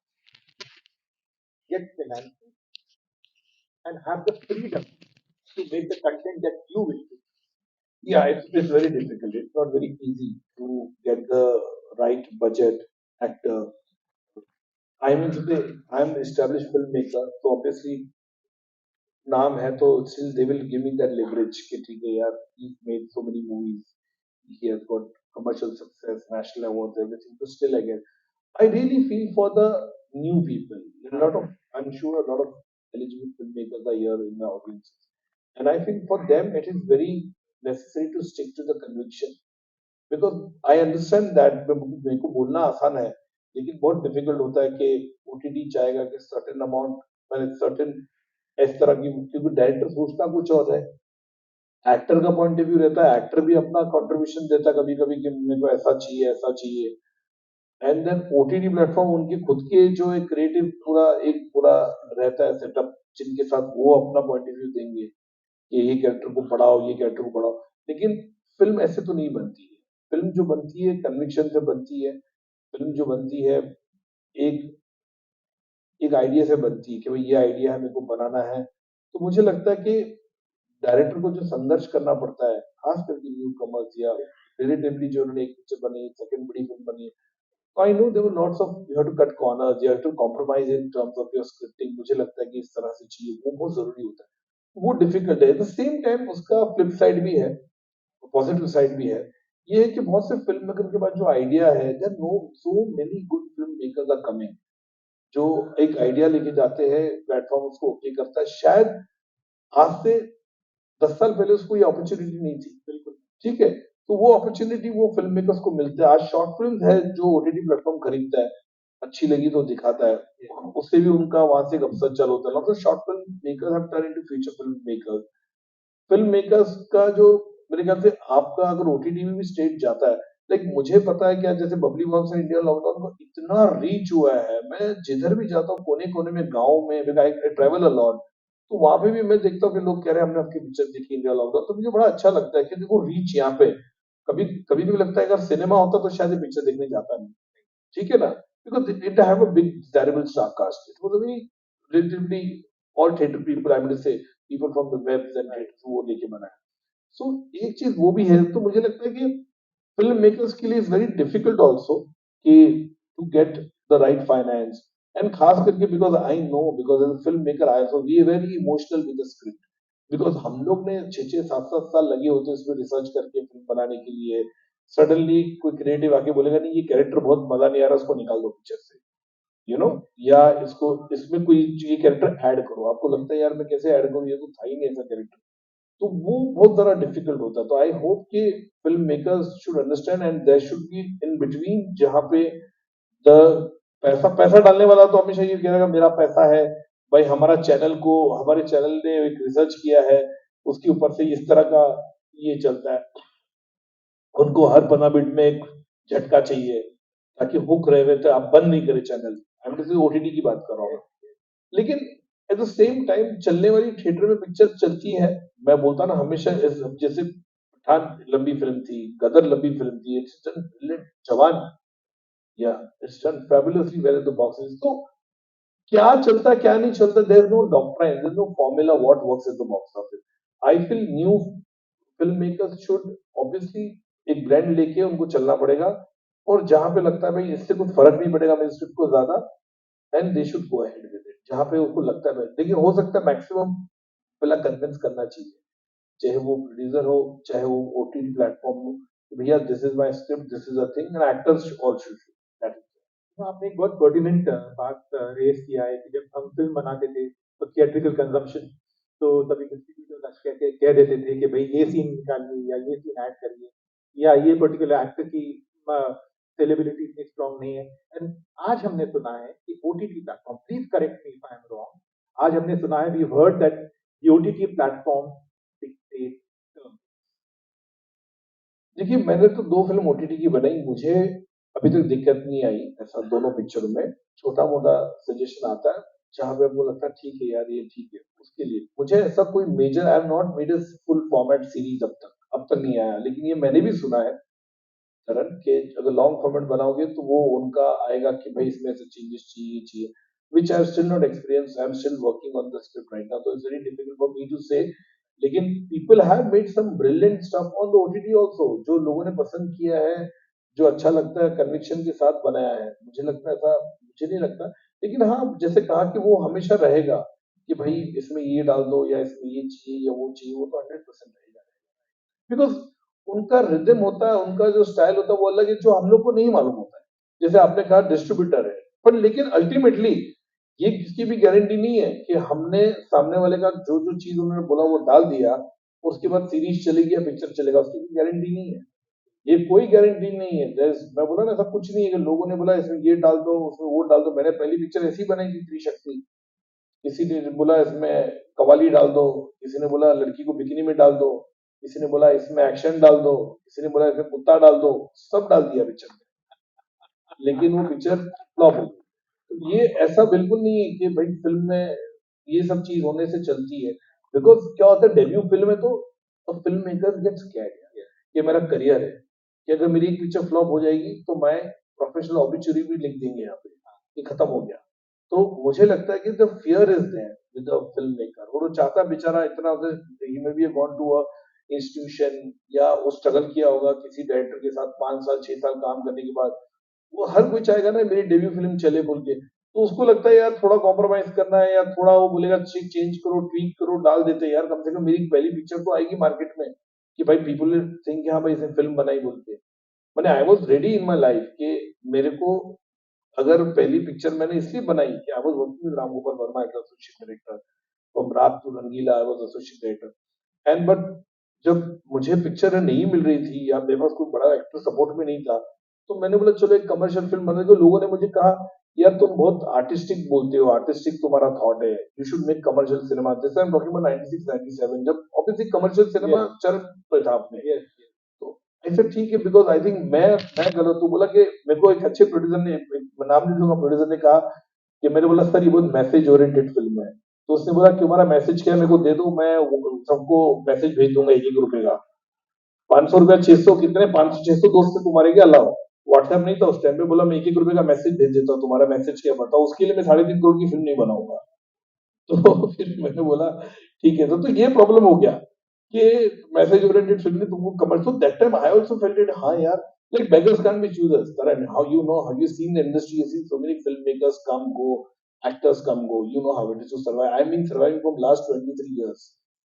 get financing, and have the freedom to make the content that you will do? Yeah, it's very difficult. It's not very easy to get the right budget actor. I mean, today I'm an established filmmaker, so obviously नाम है तो still they will give me that leverage कि ठीक है यार he's made so many movies, he has got commercial success, national awards, everything. So still again, I really feel for the new people. A lot of I'm sure a lot of eligible filmmakers are here in the audience, and I think for them it is very necessary to stick to the conviction because I understand that मेरे को बोलना आसान है लेकिन बहुत difficult होता है कि ओटीटी चाहेगा कि सर्टेन अमाउंट मैंने सर्टेन इस तरह की क्योंकि डायरेक्टर सोचता कुछ और है एक्टर का पॉइंट ऑफ व्यू रहता है एक्टर भी अपना कंट्रीब्यूशन देता है कभी कभी कि मेरे को ऐसा चाहिए एंड देन ओटीटी प्लेटफॉर्म उनके खुद के जो एक क्रिएटिव पूरा रहता है सेटअप जिनके साथ वो अपना पॉइंट ऑफ व्यू देंगे कि ये कैरेक्टर को पढ़ाओ ये कैरेक्टर को पढ़ाओ लेकिन फिल्म ऐसे तो नहीं बनती है फिल्म जो बनती है कन्विक्शन से बनती है फिल्म जो बनती है एक एक आइडिया से बनती है कि भाई ये आइडिया है, मेरे को बनाना है। तो मुझे लगता है कि डायरेक्टर को जो संघर्ष करना पड़ता है, खास करके न्यू कमर्स या रिलेटिवली जो उन्होंने एक पिक्चर बनी, सेकंड बड़ी फिल्म बनी, I know there were lots of you have to cut corners, you have to compromise in terms of your scripting. मुझे लगता है कि इस तरह से चाहिए, वो बहुत जरूरी होता है, वो डिफिकल्ट है। एट द सेम टाइम उसका फ्लिप साइड भी है, पॉजिटिव साइड भी है। ये है कि बहुत से फिल्म मेकर के पास जो आइडिया है, there no so many good film makers are coming, जो एक आइडिया लेके जाते हैं, प्लेटफॉर्म उसको ओके करता है। शायद आज से 10 साल पहले उसको ये अपॉर्चुनिटी नहीं थी, बिल्कुल ठीक है। तो वो अपॉर्चुनिटी वो फिल्म मेकर्स को मिलता है। आज शॉर्ट फिल्म है जो ओटीटी प्लेटफॉर्म खरीदता है, अच्छी लगी तो दिखाता है, उससे भी उनका वहां से गपसप चालू होता है। Lots of short film makers have turn into future film makers का जो, मेरे ख्याल से आपका अगर ओटीटी में भी स्टेट जाता है, लाइक मुझे पता है क्या, जैसे Babli works and India lockdown को इतना रीच हुआ है, मैं जिधर भी जाता हूँ कोने कोने में, गाँव में, आई ट्रेवल अ लॉट, तो वहां पे भी मैं देखता हूँ कि लोग कह रहे हैं हमने आपकी पिक्चर देखी इंडिया लॉकडाउन, तो मुझे बड़ा अच्छा लगता है कि देखो रीच यहाँ पे। कभी कभी भी लगता है अगर सिनेमा होता तो शायद ये पिक्चर देखने जाता नहीं, ठीक है ना, because it have a big desirable star cast, it was a very relatively all theatre people, I mean say people from the webs and theatres वो लेके बनाया। सो एक चीज वो भी है। तो मुझे लगता है कि फिल्म मेकर्स के लिए इज वेरी डिफिकल्ट ऑल्सो कि to get the right finance, and खास करके because I know, because as film maker I also we very emotional with the script, because हम लोग ने 6-6, 7-7 साल लगे होते हैं उसमें रिसर्च करके फिल्म बनाने के लिए। सडनली कोई क्रिएटिव आके बोलेगा नहीं ये कैरेक्टर बहुत मजा नहीं आ रहा, उसको निकाल दो पिक्चर से, यू नो, या इसको इसमें कोई ये कैरेक्टर ऐड करो, आपको लगता है यार मैं कैसे ऐड करूं, ये तो था ही नहीं ऐसा कैरेक्टर। तो वो बहुत ज्यादा डिफिकल्ट होता है। तो आई होप कि film makers should understand and there should be in between, जहां पे द पैसा पैसा डालने वाला तो हमेशा ये कह रहा मेरा पैसा है, भाई हमारा चैनल को, हमारे चैनल ने एक रिसर्च किया है, उसके ऊपर से इस तरह का ये चलता है, उनको हर 15 मिनट में एक झटका चाहिए ताकि हुक रहे, तो आप बंद नहीं करें चैनल। आई ओटीटी की बात कर रहा हूँ, लेकिन एट द सेम टाइम चलने वाली थिएटर में पिक्चर चलती है। मैं बोलता ना हमेशा जैसे पठान लंबी फिल्म थी, गदर लंबी फिल्म थी, इट्स डन ब्रिलियंट, जवान या it's done fabulously well in the box office. तो क्या चलता क्या नहीं चलता, there is no doctrine, there is no formula what works in the box office. I feel new film makers should obviously एक brand लेके उनको चलना पड़ेगा, और जहां पे लगता है भाई इससे कुछ फर्क नहीं पड़ेगा मेरे स्क्रिप्ट को ज्यादा, and they should go ahead with it, जहां पे उनको लगता है। देखिए हो सकता है मैक्सिमम पहला कन्विंस करना चाहिए, चाहे वो प्रोड्यूसर हो, चाहे वो ओटीटी प्लेटफॉर्म हो, कि भैया this is my script, this is a thing, and actors also that is. तो आपने एक बहुत पर्टिनेंट बात रेस किया है कि जब हम फिल्म बनाते थे तो थिएट्रिकल कंजम्पशन, तो तभी डिस्ट्रीब्यूटर्स कहते कह देते थे कि भाई ये सीन निकालिए या ये सीन ऐड करिए या ये पर्टिकुलर एक्टर की सेलिब्रिटी इतनी स्ट्रांग नहीं है। एंड आज हमने सुना है कि OTT platform, please correct me if I am wrong, आज हमने सुना है, we heard that the OTT platform dictate. देखिए मैंने तो 2 फिल्म ओटीटी की बनाई, मुझे अभी तक दिक्कत नहीं आई ऐसा दोनों पिक्चरों में। छोटा मोटा सजेशन आता है जहां पे आपको लगता है ठीक है यार ये ठीक है, उसके लिए मुझे ऐसा कोई major, I am not made a full format series अब तक नहीं आया, लेकिन ये मैंने भी सुना है तरन के अगर लॉन्ग फॉर्मेट बनाओगे तो वो उनका आएगा कि भाई इसमें ऐसे चेंजेस चाहिए, which I have still not experienced. I am still working on the script right now, so it's very difficult for me to say. लेकिन people have made some brilliant stuff on the OTT also, जो लोगों ने पसंद किया है, जो अच्छा लगता है, कन्विक्शन के साथ बनाया है। मुझे लगता है ऐसा, मुझे नहीं लगता, लेकिन हाँ जैसे कहा कि वो हमेशा रहेगा कि भाई इसमें ये डाल दो या इसमें ये चाहिए या वो चाहिए, वो तो 100% रहेगा, बिकॉज उनका रिदम होता है, उनका जो स्टाइल होता है वो अलग है, जो हम लोग को नहीं मालूम होता है। जैसे आपने कहा डिस्ट्रीब्यूटर है, पर लेकिन अल्टीमेटली ये किसकी भी गारंटी नहीं है कि हमने सामने वाले का जो जो चीज उन्होंने बोला वो डाल दिया, उसके बाद सीरीज चलेगी या पिक्चर चलेगा, उसकी भी गारंटी नहीं है। ये कोई गारंटी नहीं है। मैं बोला ना ऐसा कुछ नहीं है कि लोगों ने बोला इसमें ये डाल दो उसमें वो डाल दो। मैंने पहली पिक्चर ऐसी बनाई थी त्रिशक्ति, किसी ने बोला इसमें कवाली डाल दो, किसी ने बोला लड़की को बिकिनी में डाल दो, किसी ने बोला इसमें एक्शन डाल दो, किसी ने बोला इसमें कुत्ता डाल दो, सब डाल दिया पिक्चर में, लेकिन वो पिक्चर फ्लॉप हो गई। तो ये ऐसा बिल्कुल नहीं है कि भाई फिल्म में ये सब चीज होने से चलती है, बिकॉज क्या होता है डेब्यू फिल्म है तो फिल्म मेकर गेट्स स्कैर्ड, ये मेरा करियर है कि अगर मेरी एक पिक्चर फ्लॉप हो जाएगी तो मैं प्रोफेशनल ऑबिचुरी भी लिख देंगे यहाँ पे, ये खत्म हो गया। तो मुझे लगता है कि the fear is there with the film maker, और वो चाहता बेचारा इतना, he may be gone to a institution, या वो स्ट्रगल किया होगा किसी डायरेक्टर के साथ 5 साल 6 साल काम करने के बाद। वो हर कोई चाहेगा ना मेरी डेब्यू फिल्म चले बोल के, तो उसको लगता है यार थोड़ा कॉम्प्रोमाइज करना है, या थोड़ा वो बोलेगा चेंज करो ट्वीक करो डाल देते हैं यार, कम से कम मेरी पहली पिक्चर तो आएगी मार्केट में कि भाई पीपल विल थिंक हाँ भाई इसने फिल्म बनाई बोल के। मैंने I was ready in my life कि मेरे को, अगर पहली पिक्चर मैंने इसलिए बनाई कि I was working with Ram Gopal Varma as associate director, from Raat to Rangeela I was associate director, and but जब मुझे पिक्चर नहीं मिल रही थी या मेरे पास कोई बड़ा एक्टर सपोर्ट में नहीं था, तो मैंने बोला चलो एक कमर्शियल फिल्म बना दो। लोगों ने मुझे कहा यार तुम बहुत आर्टिस्टिक बोलते हो, आर्टिस्टिक तुम्हारा थॉट है, you should make commercial cinema. This I am talking about 96 97, जब ऑब्वियसली कमर्शियल सिनेमा चल पे था अपने। तो ऐसा ठीक है, बिकॉज आई थिंक मैं गलत हूँ। बोला कि मेरे को एक अच्छे प्रोड्यूसर ने, मैं नाम नहीं लूंगा, प्रोड्यूसर ने कहा कि, मैंने बोला सर ये बहुत मैसेज ओरिएंटेड फिल्म है, तो उसने बोला कि हमारा मैसेज क्या है, मेरे को दे दो, मैं सबको मैसेज भेज दूंगा 1 1 रुपए का, 500 रुपया 600 कितने 500 600 दोस्त से तुम्हारे क्या अलावा, व्हाट्सएप नहीं था उस टाइम पे। बोला मैं 1 1 रुपए का मैसेज भेज देता हूँ, तुम्हारा मैसेज क्या बताओ, उसके लिए मैं 3.5 करोड़ की फिल्म नहीं बनाऊंगा। तो फिर मैंने बोला ठीक है, तो ये प्रॉब्लम हो गया कि मैसेज ओरिएंटेड फिल्म ने तुमको कमर, so that time I also felt it, हाँ यार, like beggars can't be choosers, Taran, how you know, have you seen the industry, you see so many filmmakers come go, actors come go, you know how it is to survive. I've been surviving from last 23 years,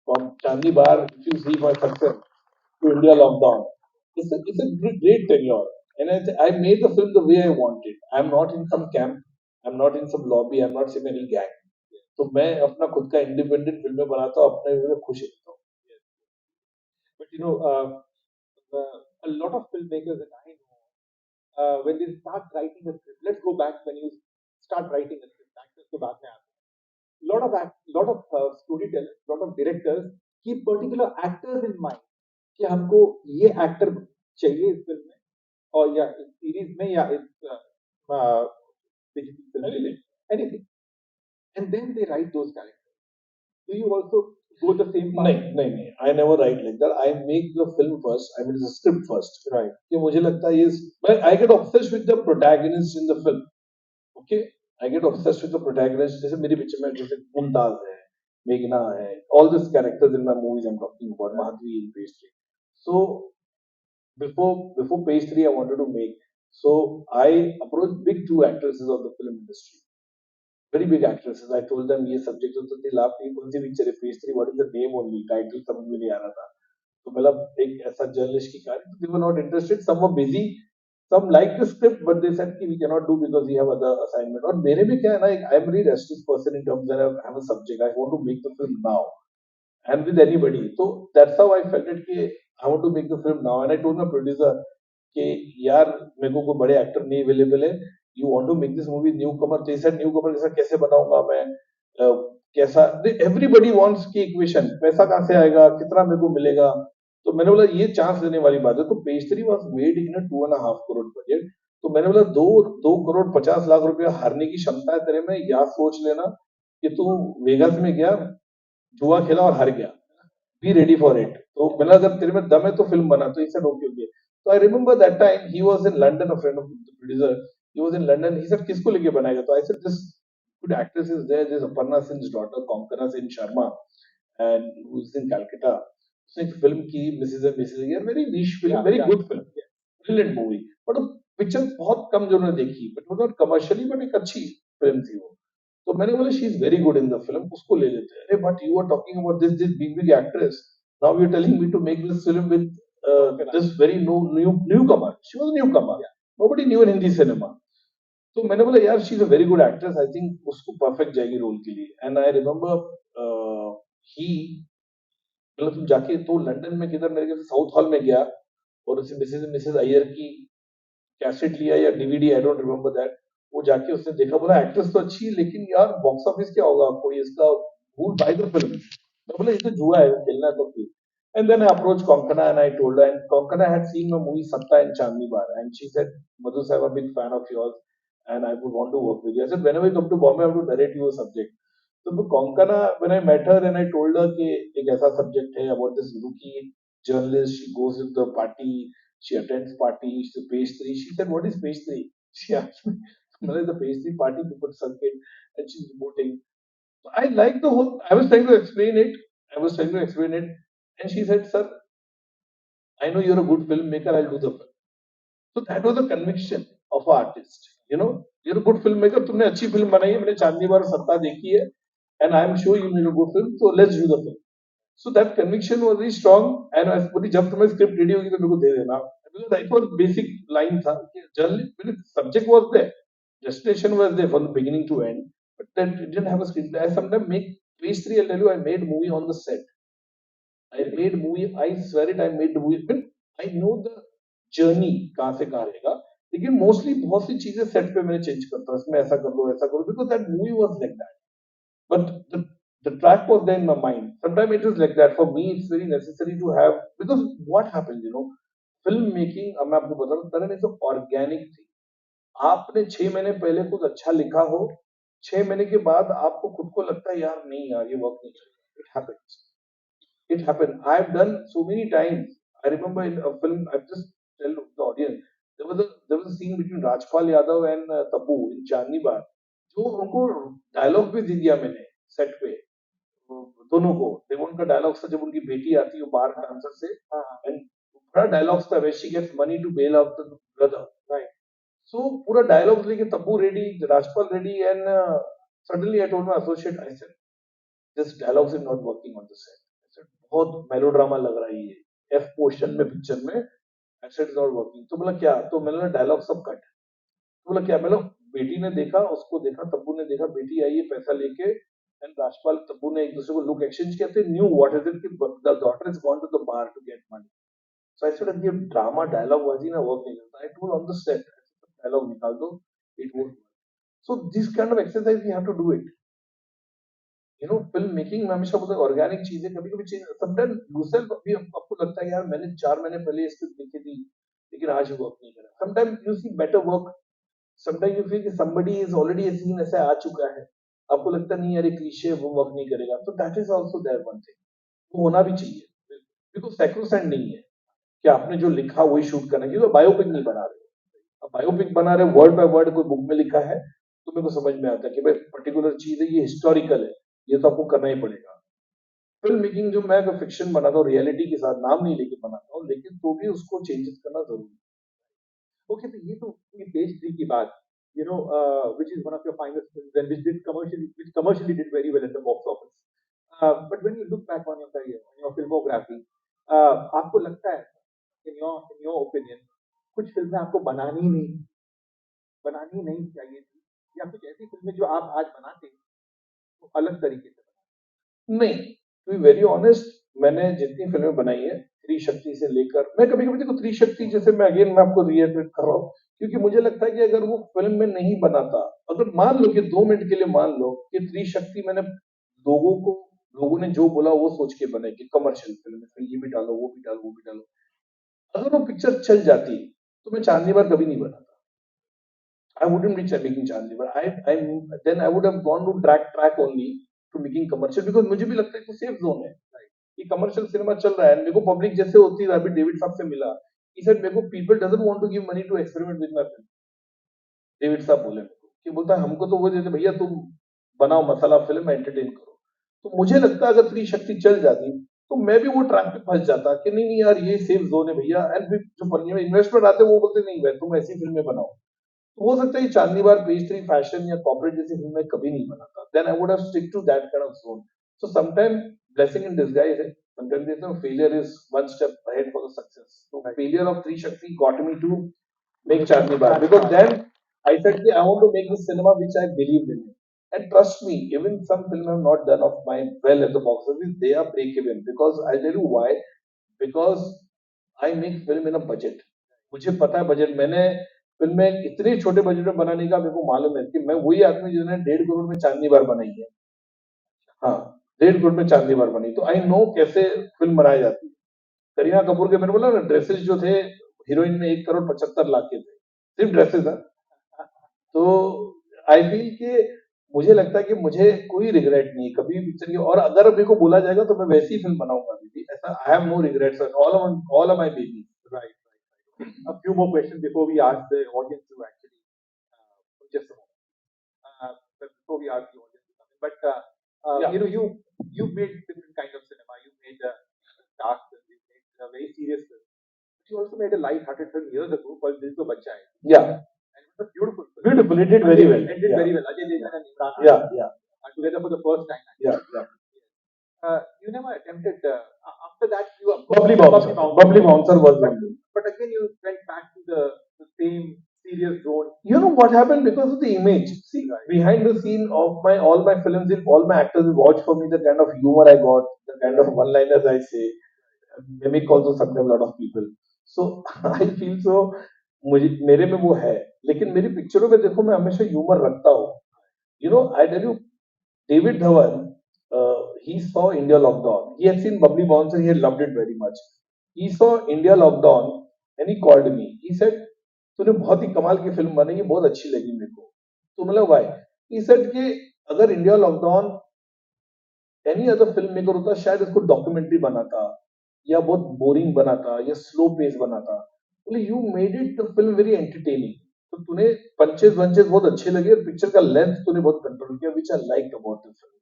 from Chandni Bar, if you see my success, to India lockdown. It's a great tenure, and I made the film the way I wanted. I'm not in some camp, I'm not in some lobby, I'm not in any gang. तो मैं अपना खुद का independent फिल्में बनाता हूँ, अपने में खुश रहता हूँ। But a lot of filmmakers that I know, when they start writing a script, let's go back when you start writing a script, actors के बाद में आते हैं. Lot of storytellers, lot of directors keep particular actors in mind कि हमको ये actor चाहिए इस फिल्म में, और या इस सीरीज में, या इस डिजिटल फिल्म में, anything, and then they write those characters. Do you also go the same path? नहीं नहीं नहीं, I never write like that, I make the film first, I make the script first, Right. कि मुझे लगता है ये, I get obsessed with the protagonist in the film, okay, I get obsessed with the protagonist, जैसे मेरी picture में जैसे मुमताज है, मेघना है, all this characters in my movies I am talking about Madhavi in pastry. So before page 3 I wanted to make, so I approached big two actresses of the film industry, very big actresses. I told them ये subject हो, तो they laughed कि कौन सी picture है page 3, what is the name only, title समझ में नहीं आ रहा था। तो मतलब एक ऐसा जर्नलिस्ट की कहानी, तो they were not interested, some were busy, some liked the script but they said कि we cannot do because we have other assignment। और मेरे में क्या है ना, I am a very restless person in terms that I have a subject, I want to make the film now and with anybody. So that's how I felt it कि I want to make the film now, and I told my producer कि यार मेरे को कोई बड़े actor नहीं available है, you want to make this movie newcomer. तो सर न्यू कमर जैसा कैसे बनाऊंगा मैं, कैसा, एवरीबडी वांट्स की इक्वेशन, पैसा कहाँ से आएगा, कितना मेरे को मिलेगा। तो मैंने बोला ये चांस लेने वाली बात है। तो page 3 was made in 2.5 crore budget. तो मैंने बोला 2 करोड़ 50 लाख रुपया हारने की क्षमता है तेरे में, या सोच लेना कि तू वेगास में गया, जुआ खेला और हार गया, बी रेडी फॉर इट। तो मैंने, अगर तेरे में दम है तो फिल्म बना। तो इसे ओके ओके। तो I remember that time he was in London, a friend of the producer, he was in London, he said किसको लेके बनाएगा। तो I said this good actress is there, this Aparna सिंह's daughter Konkona Sen Sharma, and who is in Calcutta. उसने एक film की Mrs and Mrs, यार very nice film, very good film, brilliant movie, but picture बहुत कम जो ने देखी, बट वो नॉट कमर्शियली, बट एक अच्छी फिल्म थी वो। तो मैंने बोला she is very good in the film, उसको ले लेते हैं। अरे but you are talking about this big big actress, now you are telling me to make this film with this very newcomer, she was newcomer, nobody new in Hindi cinema. तो मैंने बोला यार she is a very good actress, I think उसको perfect जाएगी role के लिए। And I remember he, मतलब तुम जाके तो लंदन में किधर, मेरे ख्याल से साउथ हॉल में गया, और उसे मिसेज मिसेज अय्यर की कैसेट लिया या DVD, I don't remember that. वो जाके उसने देखा, बोला एक्ट्रेस तो अच्छी है, लेकिन यार बॉक्स ऑफिस क्या होगा, कोई इसका भूल बाय द फिल्म। मैं बोला ये तो जुआ है, खेलना है तो फिर। And then I approach Konkana and I told her, and Konkana had seen my movie Satta and Chandni Bar, and she said, Madhu sir, I'm a big fan of yours and I would want to work with you. I said, whenever you come to Bombay I have to narrate you a subject। तो वो Konkona, when I met her and I told her कि एक ऐसा subject है about this rookie journalist, she goes with the party, she attends parties, to page 3, she said, what is page 3? She asked me। Like the pastry party, people circuit, and she's reporting. So I like the whole. I was trying to explain it. I was trying to explain it, and she said, "Sir, I know you're a good filmmaker. I'll do the film." So that was the conviction of an artist. You're a good filmmaker. तुमने अच्छी film बनाई है. मैंने चांदनी बार सत्ता देखी है, and I'm sure you made a good film. So let's do the film. So that conviction was very strong. And I बोली जब तुम्हें स्क्रिप्ट रेडी होगी तो मेरे को दे देना. Because it was basic line था कि generally subject was there, destination was there from the beginning to end, but then it didn't have a screenplay. I sometimes make pastry. I'll tell you, I made movie on the set. I made movie. I swear it. I made the movie. But I know the journey कहाँ से कहाँ रहेगा. लेकिन mostly बहुत सी चीजें set पे मैंने change करता हूँ. इसमें ऐसा कर लो, ऐसा करो. Because that movie was like that. But the track was there in my mind. Sometimes it is like that. For me, it's very necessary to have, because what happens, film making. अब मैं आपको बता रहा हूँ, तरन is an organic thing. आपने 6 महीने पहले कुछ अच्छा लिखा हो, 6 महीने के बाद आपको खुद को लगता है यार नहीं यार ये वर्क नहीं करेगा. It happens. It happened. I've done so many times. I remember in a film. I've just tell the audience. There was a scene between Rajpal Yadav and Tabu in Chandni Bar. जो उनको dialogue भी दे दिया मैंने set पे. दोनों को. देखो उनका डायलॉग था जब उनकी बेटी आती है बार डांसर से. एंड बड़ा डायलॉग था. Where she gets money to bail out the brother. Right. So पूरा डायलॉग लेके Tabu ready, Rajpal ready, and suddenly I told my associate, I said, this dialogues is not working on the set. I said, बहुत melodrama लग रहा है ये F portion में picture में. I said it's not working. तो बोला क्या? तो मैंने डायलॉग सब कट. तो बोला क्या? मतलब बेटी ने देखा, उसको देखा, तब्बू ने देखा, बेटी आई है पैसा लेके, एंड राजपाल तब्बू ने एक दूसरे को लुक एक्सचेंज किया थे. न्यू व्हाट इज इट कि the daughter is gone to the bar to get money. So I said ये ड्रामा डायलॉग बाजी ना वर्क नहीं करता. I told on the set dialogue निकाल दो. It won't. So this kind of exercise we have to do it. Film making में हमेशा बोलते ऑर्गेनिक चीजें कभी कभी चेंज. समटाइम यूसेल्फ भी आपको लगता है यार मैंने 4 महीने पहले स्क्रिप्ट लिखी थी लेकिन आज वर्क नहीं करा. Sometime you see better work. Sometime you feel कि somebody is already a scene ऐसा आ चुका है, आपको लगता नहीं यार ये क्लीशे वो वर्क नहीं करेगा. तो that is also there one thing. वो होना भी चाहिए. बिकॉज सैक्रोसेंट नहीं है कि आपने जो लिखा वही शूट करना है. क्योंकि बायोपिक नहीं बना रहे. अब बायोपिक बना रहे वर्ड बाय वर्ड कोई बुक में लिखा है तो मेरे को समझ में आता है कि भाई पर्टिकुलर चीज है, ये हिस्टोरिकल है, ये तो आपको करना ही पड़ेगा. फिल्म मेकिंग जो मैं अगर फिक्शन बनाता हूँ रियलिटी के साथ नाम नहीं लेके बनाता हूँ, लेकिन तो भी उसको चेंजेस करना जरूरी है. Okay, so ये तो ये page 3 की बात, which is one of your finest films and which commercially did very well at the box office. But when you look back on your career, on your filmography, आपको लगता है, in your opinion, कुछ फिल्में आपको बनानी नहीं चाहिए थी, या कुछ ऐसी फिल्में जो आप आज बनाते हैं तो अलग तरीके से नहीं, टू बी वेरी ऑनेस्ट, मैंने जितनी फिल्में बनाई है त्रिशक्ति से लेकर, मैं कभी कभी देखो त्रिशक्ति जैसे मैं आपको रिएक्ट कर रहा हूँ क्योंकि मुझे लगता है कि अगर वो फिल्म में नहीं बनाता, अगर मान लो कि 2 मिनट के लिए मान लो कि त्रिशक्ति मैंने लोगों ने जो बोला वो सोच के बनाई कि कमर्शियल फिल्म है, ये भी डालो वो भी डालो वो भी डालो, अगर वो पिक्चर चल जाती तो मैं चांदनी बार कभी नहीं बनाता. I wouldn't be making Chandni Bar. Then I would have gone to track only to making commercial because मुझे भी लगता है कि सेफ जोन है. कि कमर्शियल सिनेमा चल रहा है. मेरे को पब्लिक जैसे होती है अभी डेविड साहब से मिला. He said मेरे को people doesn't want to give money to experiment with my film. David साहब बोले मेरे को कि बोलता है हमको तो वो देते भैया तुम बनाओ मसाला फिल्म एंटरटेन करो. तो मुझे लगता है अगर त्रिशक्ति चल जाती तो मैं भी वो ट्रैक पे फंस जाता कि नहीं नहीं यार ये सेफ जोन है भैया. एंड फिर जो इन्वेस्टमेंट आते हैं वो बोलते नहीं भाई तुम ऐसी फिल्में बनाओ. हो सकता है चांदनी बार पेज 3 फैशन या कॉर्पोरेट जैसी फिल्म मैं कभी नहीं बनाता. Then I would have stick to that kind of zone. So sometime blessing in disguise है. Sometime there is failure is one step ahead for the success. तो failure of Trishakti got me to make Chandni Bar because then I said कि I want to make this cinema which I believed in. And trust me, even some films have not done of mine well at the box office, they are break even because I'll tell you why. Because I make film in a budget. मुझे पता है budget. मैंने फिल्में इतने छोटे budget में बनाने का मेरे को मालूम है कि मैं वही आदमी जिन्होंने 1.5 करोड़ में चांदनी बार बनाई है. हाँ, 1.5 करोड़ में चांदनी बार बनी. तो आई नो कैसे फिल्म बनाई जाती है. करीना कपूर के मैंने बोला ना ड्रेसेस जो थे हीरोइन में 1,75,00,000 के थे सिर्फ ड्रेसेस है. तो आई फील कि मुझे लगता है कि मुझे कोई रिग्रेट नहीं कभी पिक्चर की. और अगर मेरे को बोला जाएगा तो मैं वैसी फिल्म बनाऊंगा दीदी. ऐसा I have no regrets. All of my baby. Right. A few more questions before we ask the audience to actually just a moment. But before we ask the audience to come in, but you made different kind of cinema. You made dark films, you made very serious films. But you also made a light-hearted film years ago called Dil To Bachcha Hai. Yeah. And it was a beautiful film. Beautiful. It did very well. It did very well. Ajay Devgn and Imran Khan. Yeah. Together for the first time. Yeah. You never attempted. After that, you Bubbly Bouncer was one. But again, you went back to the same serious zone. You know what happened because of the image. See, behind the scene of my all my films, if all my actors watch for me, the kind of humor I got, the kind of one-liners I say, mimic also sometimes a lot of people. So I feel so. मुझे मेरे में वो है, लेकिन मेरी पिक्चरों में देखो मैं हमेशा ह्यूमर रखता हूँ. You know, I tell you, David Dhawan, he saw India lockdown. He had seen Bubbly Bouncer. He had loved it very much. He saw India lockdown and he called me. He said, तूने बहुत ही कमाल की film बनाई है, बहुत अच्छी लगी मेरे को. तो मतलब why? He said कि अगर India lockdown any other film maker होता शायद इसको डॉक्यूमेंट्री बनाता या बहुत बोरिंग बनाता या स्लो पेस बनाता. बोले you made it the film very entertaining. तो तूने पंचेस वंचेस बहुत अच्छे लगे और पिक्चर का लेंथ तूने बहुत कंट्रोल किया, which I like about the film.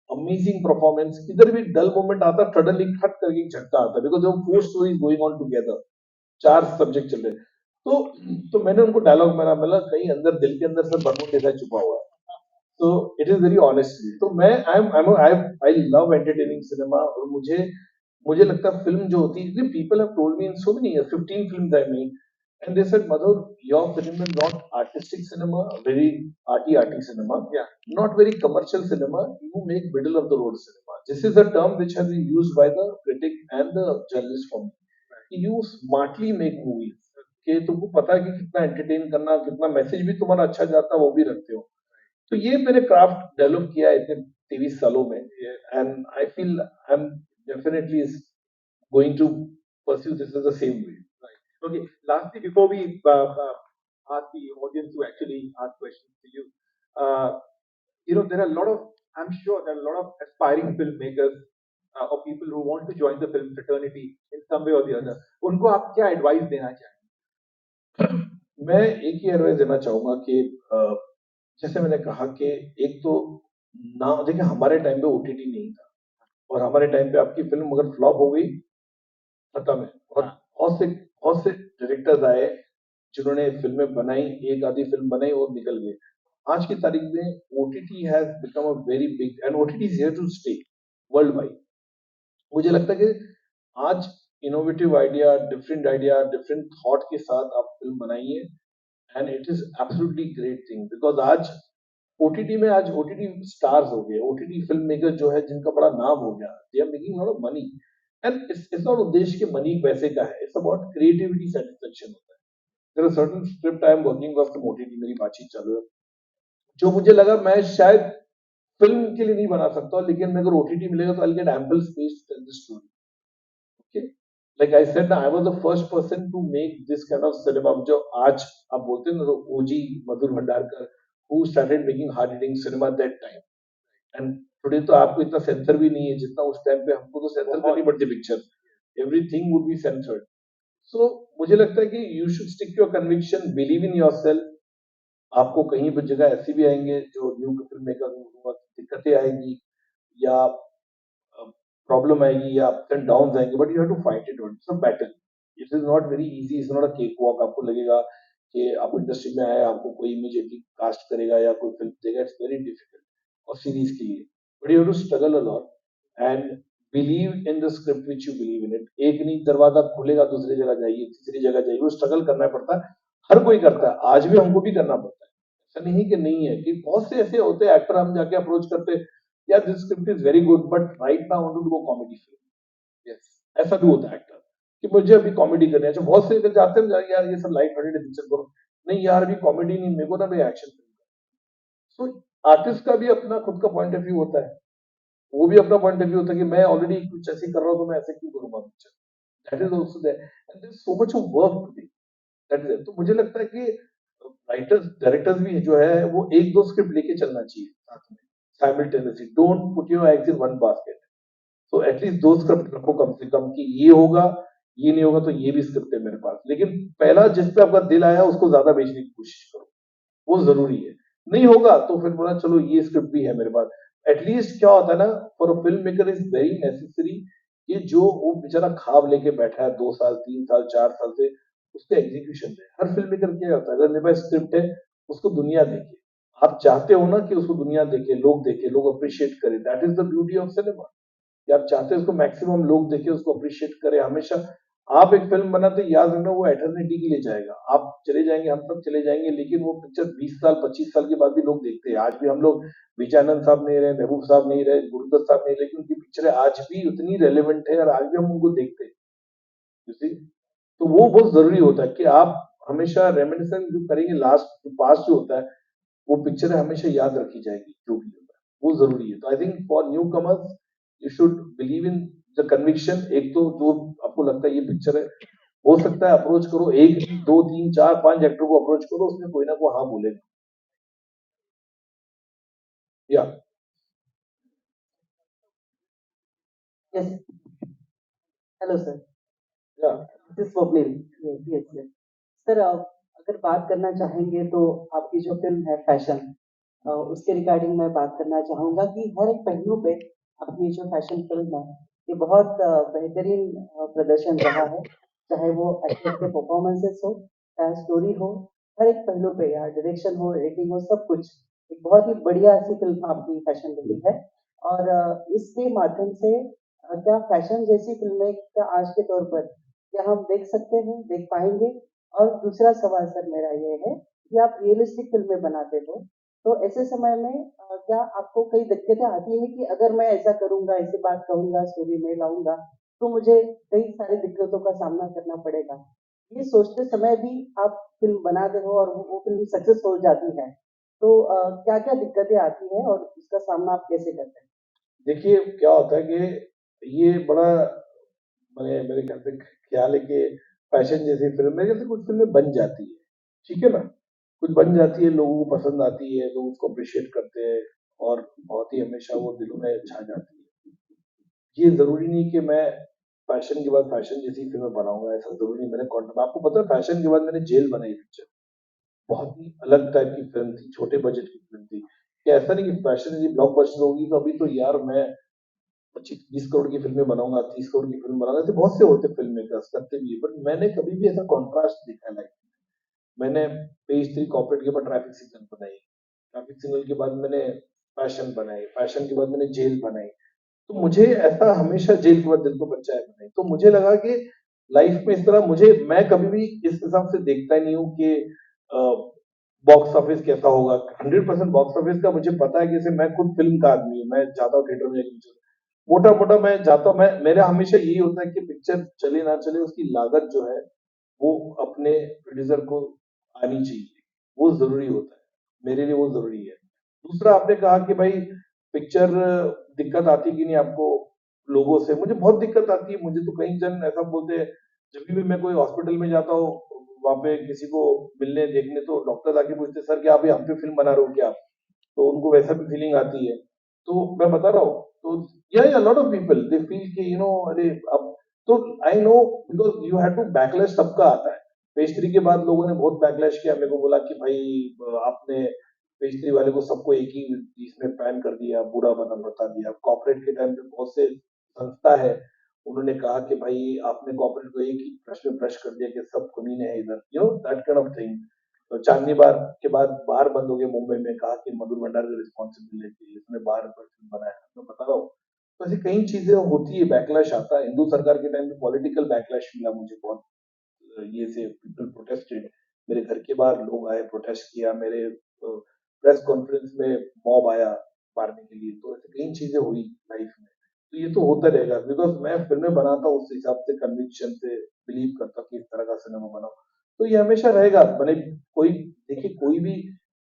Amazing performance. किधर भी डल मोमेंट आता सडनली खट करके झटका आता because there four stories going on together. चार सब्जेक्ट चल रहे. तो मैंने उनको डायलॉग मेरा मिला कहीं अंदर दिल के अंदर से बर्मूड जैसा छुपा हुआ है. So it is very honestly. तो मैं I love entertaining cinema और मुझे लगता है फिल्म जो होती है people have told me in so many years 15 films I made and they said Madhur your film is not artistic cinema, very arty cinema, not very commercial cinema, you make middle of the road cinema. This is a term which has been used by the critic and the journalist for me. You smartly make movies कि तुमको पता है कि कितना entertain करना, कितना message भी तुम्हारा अच्छा जाता है वो भी रखते हो. तो ये मैंने क्राफ्ट डेवलप किया है इतने 23 सालों में and I feel I am definitely going to pursue this in the same way. Okay. Lastly, before we ask the audience to actually ask questions to you, there are a lot of, I'm sure there are a lot of aspiring filmmakers or people who want to join the film fraternity in some way or the other. उनको आप क्या advice देना चाहेंगे? मैं एक ही advice देना चाहूंगा कि जैसे मैंने कहा कि एक तो ना देखिए हमारे टाइम पे ओटीटी नहीं था और हमारे टाइम पे आपकी फिल्म अगर फ्लॉप हो गई खत्म है. और बहुत से डायरेक्टर्स आए जिन्होंने फिल्में बनाई, एक आधी फिल्म बनाई और निकल गए. आज की तारीख में OTT has become a very big and OTT is here to stay world wide. मुझे लगता है कि आज इनोवेटिव आइडिया, डिफरेंट थॉट के साथ आप फिल्म बनाइए and it is absolutely great thing because आज ओटीटी में आज ओटीटी स्टार्स हो गए, ओटीटी फिल्म मेकर जो है जिनका बड़ा नाम हो गया, they are making lot of money and it's not उद्देश्य के मनी पैसे का है, इट्स अबाउट क्रिएटिविटी सेटिस्फेक्शन होता है. There are certain script I am working on from OTT, मेरी बातचीत चल रही है जो मुझे लगा मैं शायद फिल्म के लिए नहीं बना सकता लेकिन अगर ओटीटी मिलेगा तो I get ample space to tell the story. Okay, like I said, I was the first person to make this kind of cinema. जो आज आप बोलते हैं ना तो ओजी मधुर Bhandarkar who started making hard hitting cinema at that time. And today तो आपको इतना सेंसर भी नहीं है जितना उस टाइम पे हमको तो सेंसर करनी पड़ती picture. Everything would be censored. So मुझे लगता है कि you should stick to your conviction, believe in yourself. आपको कहीं पर जगह ऐसी भी आएंगे जो न्यू फिल्म मेकर दिक्कतें आएंगी या प्रॉब्लम आएगी या अप्स एंड डाउन्स आएंगे but you have to fight it. It's a battle. It is not very easy, it's not a cake walk. आपको लगेगा कि आप इंडस्ट्री में आए आपको कोई इमीडिएटली कास्ट करेगा या कोई फिल्म देगा, इट्स वेरी डिफिकल्ट और सीरीज के लिए. But you have to struggle a lot and believe in the script which you believe in it. एक नहीं दरवाजा खुलेगा दूसरी जगह जाइए, तीसरी जगह जाइए, वो स्ट्रगल करना पड़ता है. हर कोई करता है, आज भी हमको भी करना पड़ता है. ऐसा नहीं कि नहीं है कि बहुत से ऐसे होते हैं एक्टर हम जाके अप्रोच करते हैं yeah this script is very good but right now I want to do a comedy film. Yes, ऐसा भी होता है एक्टर कि मुझे अभी कॉमेडी करनी है. अच्छा बहुत से इधर जाते हैं यार ये सब लाइट हार्टेड पिक्चर करो, नहीं यार अभी कॉमेडी नहीं, मेरे को ना भाई एक्शन फिल्म. सो आर्टिस्ट का भी अपना खुद का पॉइंट ऑफ व्यू होता है, वो भी अपना पॉइंट ऑफ व्यू होता है कि मैं ऑलरेडी कुछ ऐसे कर रहा हूँ तो मैं ऐसे क्यों करूंगा picture. That is also there and there is so much of work to do. That is. तो मुझे लगता है कि राइटर्स डायरेक्टर्स भी जो है वो एक दो स्क्रिप्ट लेके चलना चाहिए साथ में simultaneously. Don't put your eggs in one basket. So at least दो स्क्रिप्ट रखो कम से कम कि ये होगा, ये नहीं होगा तो ये भी स्क्रिप्ट है मेरे पास, लेकिन पहला जिस पे आपका दिल आया उसको ज्यादा बेचने की कोशिश करो, वो जरूरी है। नहीं होगा तो फिर बोला चलो ये स्क्रिप्ट भी है मेरे पास। एटलीस्ट क्या होता है ना, for a film maker is very necessary कि जो वो बेचारा ख्वाब लेके बैठा है 2 साल 3 साल 4 साल से, उसका एग्जीक्यूशन है। हर फिल्म मेकर क्या होता है, अगर मेरे पास स्क्रिप्ट है उसको दुनिया देखे। आप चाहते हो ना कि उसको दुनिया देखे, लोग अप्रिशिएट करें। That is the beauty of cinema, कि आप चाहते हैं उसको मैक्सिमम लोग देखें, उसको अप्रिशिएट करें हमेशा। आप एक फिल्म बनाते याद रखना, वो एटर्निटी के लिए जाएगा। आप चले जाएंगे, हम सब चले जाएंगे, लेकिन वो पिक्चर 20 साल 25 साल के बाद भी लोग देखते हैं। आज भी हम लोग, विजयानंद साहब नहीं रहे, महबूब साहब नहीं रहे, गुरुदत्त साहब नहीं रहे, लेकिन उनकी पिक्चरें आज भी उतनी रेलिवेंट है और आज भी हम उनको देखते हैं। You see? तो वो बहुत जरूरी होता है कि आप हमेशा रेमिनिसेंस जो करेंगे, लास्ट पास्ट जो होता है, वो पिक्चर हमेशा याद रखी जाएगी जो भी होता है, वो जरूरी है। तो I think for new commerce you should believe in the conviction. एक तो जो आपको लगता है ये पिक्चर है, हो सकता है अप्रोच करो, 1 2 3 4 5 एक्टर को अप्रोच करो, उसमें कोई ना कोई हाँ बोलेगा। या Yes. Hello, sir. या This is Swapnil. Yes, yes, yes. Sir अगर बात करना चाहेंगे तो आपकी जो फिल्म है फैशन, उसके रिगार्डिंग मैं बात करना चाहूँगा कि हर एक पहलू पे अपनी जो फैशन फिल्म है ये बहुत बेहतरीन प्रदर्शन रहा है। चाहे वो एक्टर्स के परफॉर्मेंसेस हो, चाहे स्टोरी हो, हर एक पहलू पे या डायरेक्शन हो, एडिटिंग हो, सब कुछ एक बहुत ही बढ़िया सी फिल्म आपकी फैशन रही है। और इसके माध्यम से क्या फैशन जैसी फिल्में क्या आज के तौर पर क्या हम देख सकते हैं, देख पाएंगे? और दूसरा सवाल सर मेरा ये है कि आप रियलिस्टिक फिल्में बनाते हो, तो ऐसे समय में क्या आपको कई दिक्कतें आती है कि अगर मैं ऐसा करूंगा, ऐसी बात कहूंगा, स्टोरी में लाऊंगा, तो मुझे कई सारी दिक्कतों का सामना करना पड़ेगा? ये सोचते समय भी आप फिल्म बनाते हो और वो फिल्म सक्सेस हो जाती है, तो क्या क्या दिक्कतें आती हैं और उसका सामना आप कैसे करते हैं? देखिए क्या होता है कि ये बड़ा, मैंने मेरे ख्याल से ख्याल है कि फैशन जैसी फिल्म, मेरे ख्याल से कुछ फिल्में बन जाती है, ठीक है ना, कुछ बन जाती है, लोगों को पसंद आती है, लोग उसको अप्रिशिएट करते हैं और बहुत ही हमेशा वो दिलों में छा जाती है। ये जरूरी नहीं कि मैं फैशन के बाद फैशन जैसी फिल्में बनाऊंगा, ऐसा जरूरी नहीं। मैंने आपको पता है, फैशन के बाद मैंने जेल बनाई पिक्चर, बहुत ही अलग टाइप की फिल्म थी, छोटे बजट की फिल्म थी। कि ऐसा नहीं कि फैशन यदि ब्लॉकबस्टर होगी तो अभी तो यार मैं 25 20 करोड़ की फिल्में बनाऊंगा, 30 करोड़ की फिल्म बनाऊंगा, ऐसे बहुत से होते फिल्म मेकर्स करते भी है, बट मैंने कभी भी ऐसा कॉन्ट्रास्ट देखा नहीं। मैंने पेज 3 कॉर्पोरेट के ऊपर ट्रैफिक सिग्नल बनाई, ट्रैफिक सिग्नल के बाद मैंने फैशन बनाई, फैशन के बाद मैंने जेल बनाई। तो मुझे ऐसा हमेशा जेल के बाद दिल को बच्चा है बनाई, तो मुझे लगा कि लाइफ में इस तरह मुझे, मैं कभी भी इस हिसाब से देखता ही नहीं हूँ कि बॉक्स ऑफिस कैसा होगा। 100% बॉक्स ऑफिस का मुझे पता है कि जैसे मैं खुद फिल्म का आदमी हूँ, मैं जाता हूँ थिएटर में, मोटा मोटा मैं जाता हूँ, मैं मेरा हमेशा यही होता है कि पिक्चर चले ना चले, उसकी लागत जो है वो अपने प्रोड्यूसर को आनी चाहिए, वो जरूरी होता है, मेरे लिए वो जरूरी है। दूसरा आपने कहा कि भाई पिक्चर दिक्कत आती कि नहीं आपको लोगों से, मुझे बहुत दिक्कत आती है। मुझे तो कई जन ऐसा बोलते हैं, जब भी मैं कोई हॉस्पिटल में जाता हूँ, वहां पे किसी को मिलने देखने, तो डॉक्टर आके पूछते सर क्या आप हम पे फिल्म बना रहे हो क्या आप, तो उनको वैसा भी फीलिंग आती है। तो मैं बता रहा हूँ, तो या lot of people they feel कि अरे अब तो I know, because you have to backlash, सबका आता है। पेज 3 के बाद लोगों ने बहुत बैकलैश किया, मेरे को बोला कि भाई आपने पेज 3 वाले को सबको एक ही इसमें पैन कर दिया, बुरा बना बता दिया। कॉर्पोरेट के टाइम पे बहुत से संस्था है, उन्होंने कहा कि भाई आपने कॉर्पोरेट को एक ही ब्रश में ब्रश कर दिया कि सब कमीने हैं इधर, दैट काइंड ऑफ थिंग। तो चांदनी बार के बाद बार बंद हो गया मुंबई में, कहा कि मधुर भंडारकर रिस्पॉन्सिबिलिटी, इसने बार पर फिल्म बनाया, मैं बता रहा हूँ। तो ऐसी कई चीजें होती है, बैकलैश आता है। हिंदू सरकार के टाइम पे पॉलिटिकल बैकलैश मिला मुझे बहुत, ये से पीपल प्रोटेस्टेड, मेरे घर के बाहर लोग आए, प्रोटेस्ट किया, मेरे प्रेस कॉन्फ्रेंस में मॉब आया मारने के लिए। तो ऐसी कई चीजें हुई लाइफ में, तो ये तो होता रहेगा, बिकॉज मैं फिल्में बनाता हूँ उस हिसाब से, कन्विक्शन से बिलीव करता हूँ कि इस तरह का सिनेमा बनाओ, तो ये हमेशा रहेगा। मैंने कोई, देखिए कोई भी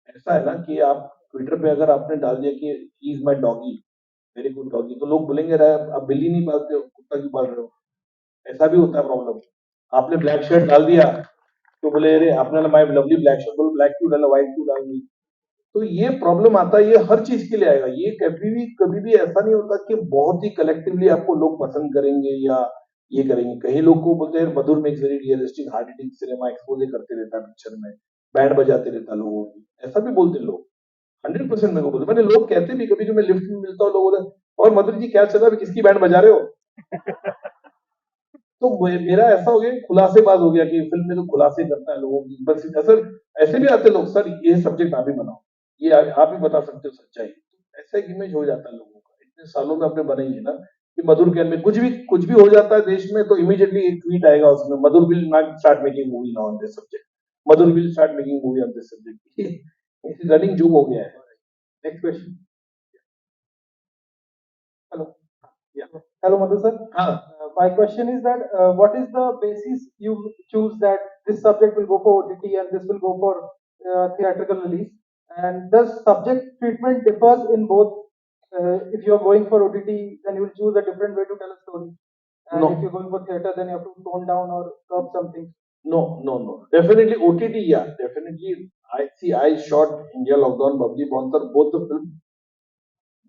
ऐसा है ना कि आप ट्विटर पे अगर आपने डाल दिया कि ही इज माई डॉगी, मेरे को डॉगी, तो लोग बोलेंगे अरे आप बिल्ली नहीं पालते हो, कुत्ता क्यों पाल रहे हो, ऐसा भी होता है प्रॉब्लम। आपने ब्लैक शर्ट डाल दिया तो बोले अरे आपने माई लवली ब्लैक शर्ट, बोलो ब्लैक क्यों डाला, व्हाइट क्यों डाल दी। तो ये प्रॉब्लम आता है, ये हर चीज के लिए आएगा। ये कभी भी ऐसा नहीं होता कि बहुत ही कलेक्टिवली आपको लोग पसंद करेंगे या ये करेंगे। कई लोग को बोलते हैं Madhur makes very realistic hard hitting cinema, expose करते रहता है पिक्चर में, बैंड बजाते रहता लोगों की, ऐसा भी बोलते लोग। 100% मेरे को बोलते, मैंने लोग कहते भी, कभी जो मैं लिफ्ट में मिलता हूँ लोगों ने, और मधुर जी क्या चल रहा है, किसकी बैंड बजा रहे हो? तो मेरा ऐसा हो गया, खुलासेबाज हो गया कि फिल्म में तो खुलासे करता है लोगों की, बस सर ऐसे भी आते लोग, सर ये सब्जेक्ट आप ही बनाओ, ये आप ही बता सकते हो सच्चाई, ऐसा एक इमेज हो जाता है लोगों का, इतने सालों में अपने बने ही है ना, कि मधुर के में कुछ भी हो जाता है देश में तो इमीडिएटली एक ट्वीट आएगा उसमें, Madhur will not start making movie now on this subject, Madhur will start making movie on this subject, running joke हो गया है। Next question. Hello. Yeah. Hello, Madhu sir. हाँ, My question is that what is the basis you choose that this subject will go for OTT and this will go for theatrical release? And does subject treatment differs in both? If you are going for OTT, then you will choose a different way to tell a story. And no. if you're going for theater, then you have to tone down or curb something. No, no, no. Definitely OTT, yeah. Definitely. I shot India Lockdown, Babji Bontar, both the film.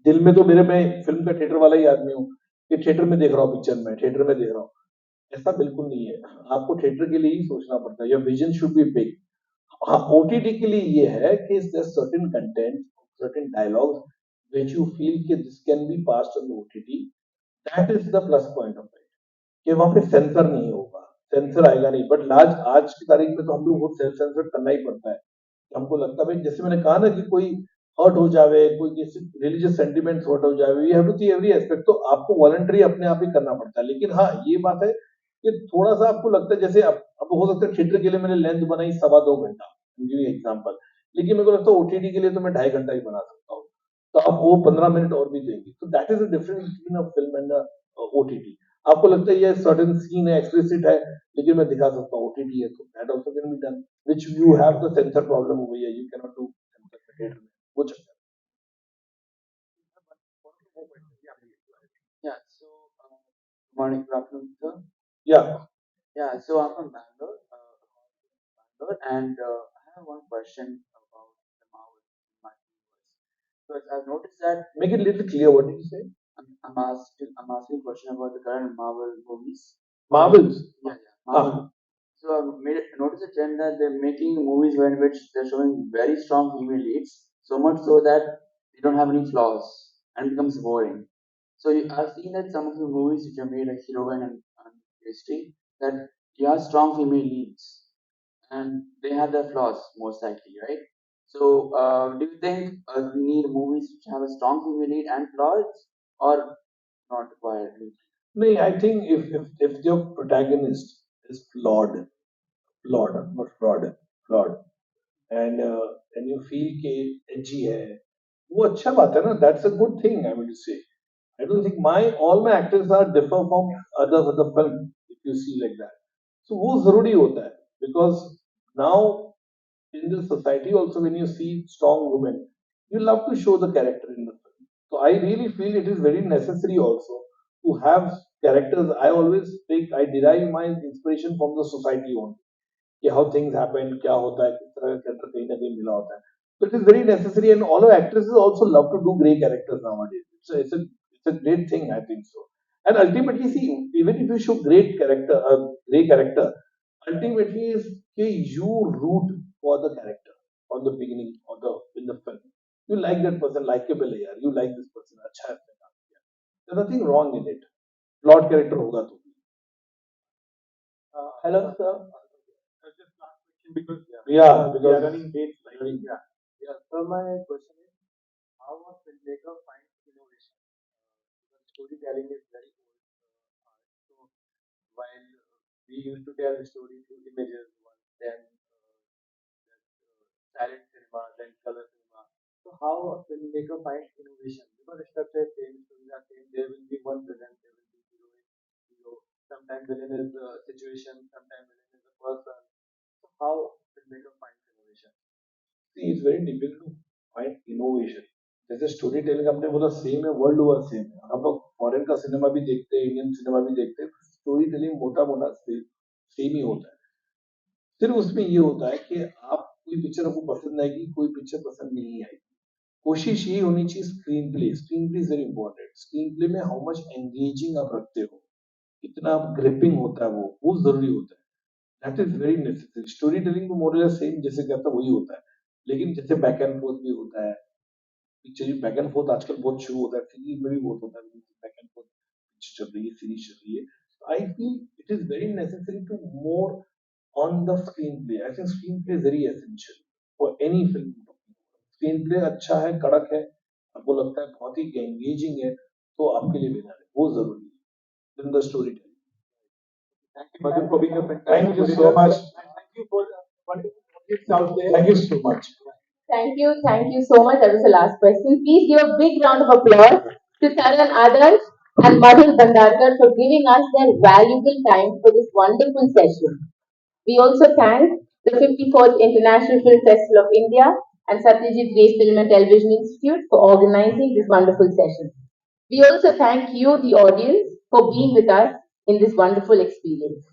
दिल में तो मेरे, मैं film का theatre वाला ही आदमी हूँ कि थिएटर में देख रहा हूँ, पिक्चर में थिएटर में देख रहा हूँ, ऐसा बिल्कुल नहीं है। आपको थिएटर के लिए ही सोचना पड़ता है, your vision should be big. हाँ, ओटीटी के लिए ये है कि certain content, certain dialogues which you feel कि this can be passed on OTT, that is the plus point of it, कि वहां पे सेंसर नहीं होगा, सेंसर आएगा नहीं। बट आज आज की तारीख में तो हम लोग को सेल्फ सेंसर करना ही पड़ता है। हमको लगता है भाई, जैसे मैंने कहा ना कि कोई हर्ट हो जावे, कोई किसी रिलीजियस सेंटिमेंट हर्ट हो जावे, you have to see every aspect, तो आपको वॉलंटरी अपने आप ही करना पड़ता है। लेकिन हाँ, ये बात है कि थोड़ा सा आपको लगता है, जैसे अब हो सकता है थिएटर के लिए मैंने लेंथ बनाई 2.25 घंटा, एग्जाम्पल, लेकिन मेरे को लगता है ओटीटी के लिए तो मैं 2.5 घंटा ही बना सकता हूँ, तो आप वो 15 मिनट और भी देंगे, तो that is the difference between a film and OTT. आपको लगता है ये सर्टेन सीन है, एक्सप्लिसिट है, लेकिन मैं दिखा सकता हूँ, ओटीटी है तो that also can be done, which you have the sensor problem over here, you cannot do sensor में थिएटर में, वो चक्कर। Yeah, so morning, good afternoon, sir. या Yeah, so I'm from Bangalore, and I have one question about the Marvel universe. Because I've noticed that make it little clear, what did you से? I'm asking a question about the current Marvel movies. Marvels, Yeah, yeah, हाँ, Marvel. So I've noticed a trend that they're making movies in which they're showing very strong female leads, so much so that they don't have any flaws and becomes boring. So I've seen that some of the movies which are made like heroine and history, that you have strong female leads and they have their flaws most likely, right? So do you think we need movies which have a strong female lead and flaws, or not required? नहीं, I think if your protagonist is flawed, not fraud, flawed, and you feel कि edgy है, वो अच्छा बात है ना, that's a good thing, I would say. I don't think all my actors are differ from others of the film, if you see like that. So वो जरूरी होता है, because now in the society also, when you see strong women, you love to show the character in the film. So I really feel it is very necessary also to have characters. I derive my inspiration from the society only, कि how things happen, क्या होता है, किस तरह का character कहीं ना कहीं मिला होता है. So it is very necessary, and all our actresses also love to do great characters nowadays. It's a great thing, I think so. And ultimately, see, even if you show great character, ultimately is कि you root for the character from the beginning of the in the film. You like that person, likable है यार. You like this person, अच्छा है अपने काम किया. There's nothing wrong in it. Flawed character होगा तो. Hello, sir. Just last question because Yeah, we because are running late. Yeah. Yeah. So my question is, how a filmmaker finds innovation? Because storytelling is very old art. So while we used to tell the story through images once, then silent cinema, then color cinema. So how a filmmaker finds innovation? Because the structure is same, stories are same. There will be one villain, there will be heroine, hero. Sometimes villain is a situation, sometimes villain is a person. So how filmmaker finds innovation? See, it's very difficult to find innovation. जैसे story telling आपने बोला same है, world over same है, हम लोग foreign का cinema भी देखते हैं, इंडियन सिनेमा भी देखते हैं, स्टोरी टेलिंग मोटा मोटा सेम ही होता है। सिर्फ उसमें ये होता है कि आप कोई पिक्चर आपको पसंद आएगी, कोई पिक्चर पसंद नहीं आएगी। कोशिश ये होनी चाहिए, screen play is very important. Screen play में हाउ मच एंगेजिंग आप रखते हो, कितना आप ग्रिपिंग होता है, वो जरूरी होता है। That is very necessary. Story telling को मोर सेम जैसे कहता वही होता है, लेकिन जैसे बैक एंड फोर्थ भी होता है, पिक्चर बैक एंड फोर्थ आजकल बहुत शुरू होता है, सीरीज में भी बहुत होता है, बैक एंड फोर्थ पिक्चर चल रही है, सीरीज चल रही है। I feel it is very necessary to more on the screenplay. I think screenplay is very essential for any film. Screenplay अच्छा है, कड़क है, आपको लगता है बहुत ही एंगेजिंग है, तो आपके लिए बेहतर है, वो जरूरी है in the story telling. Thank you, Madhur, for being a Thank fantastic you so storyteller. much. And thank you for the wonderful audience out there. Thank you so much. Thank you so much. That was the last question. Please give a big round of applause to Taran, Adarash, and Madhur Bhandarkar for giving us their valuable time for this wonderful session. We also thank the 54th International Film Festival of India and Satyajit Ray Film and Television Institute for organizing this wonderful session. We also thank you, the audience, for being with us in this wonderful experience.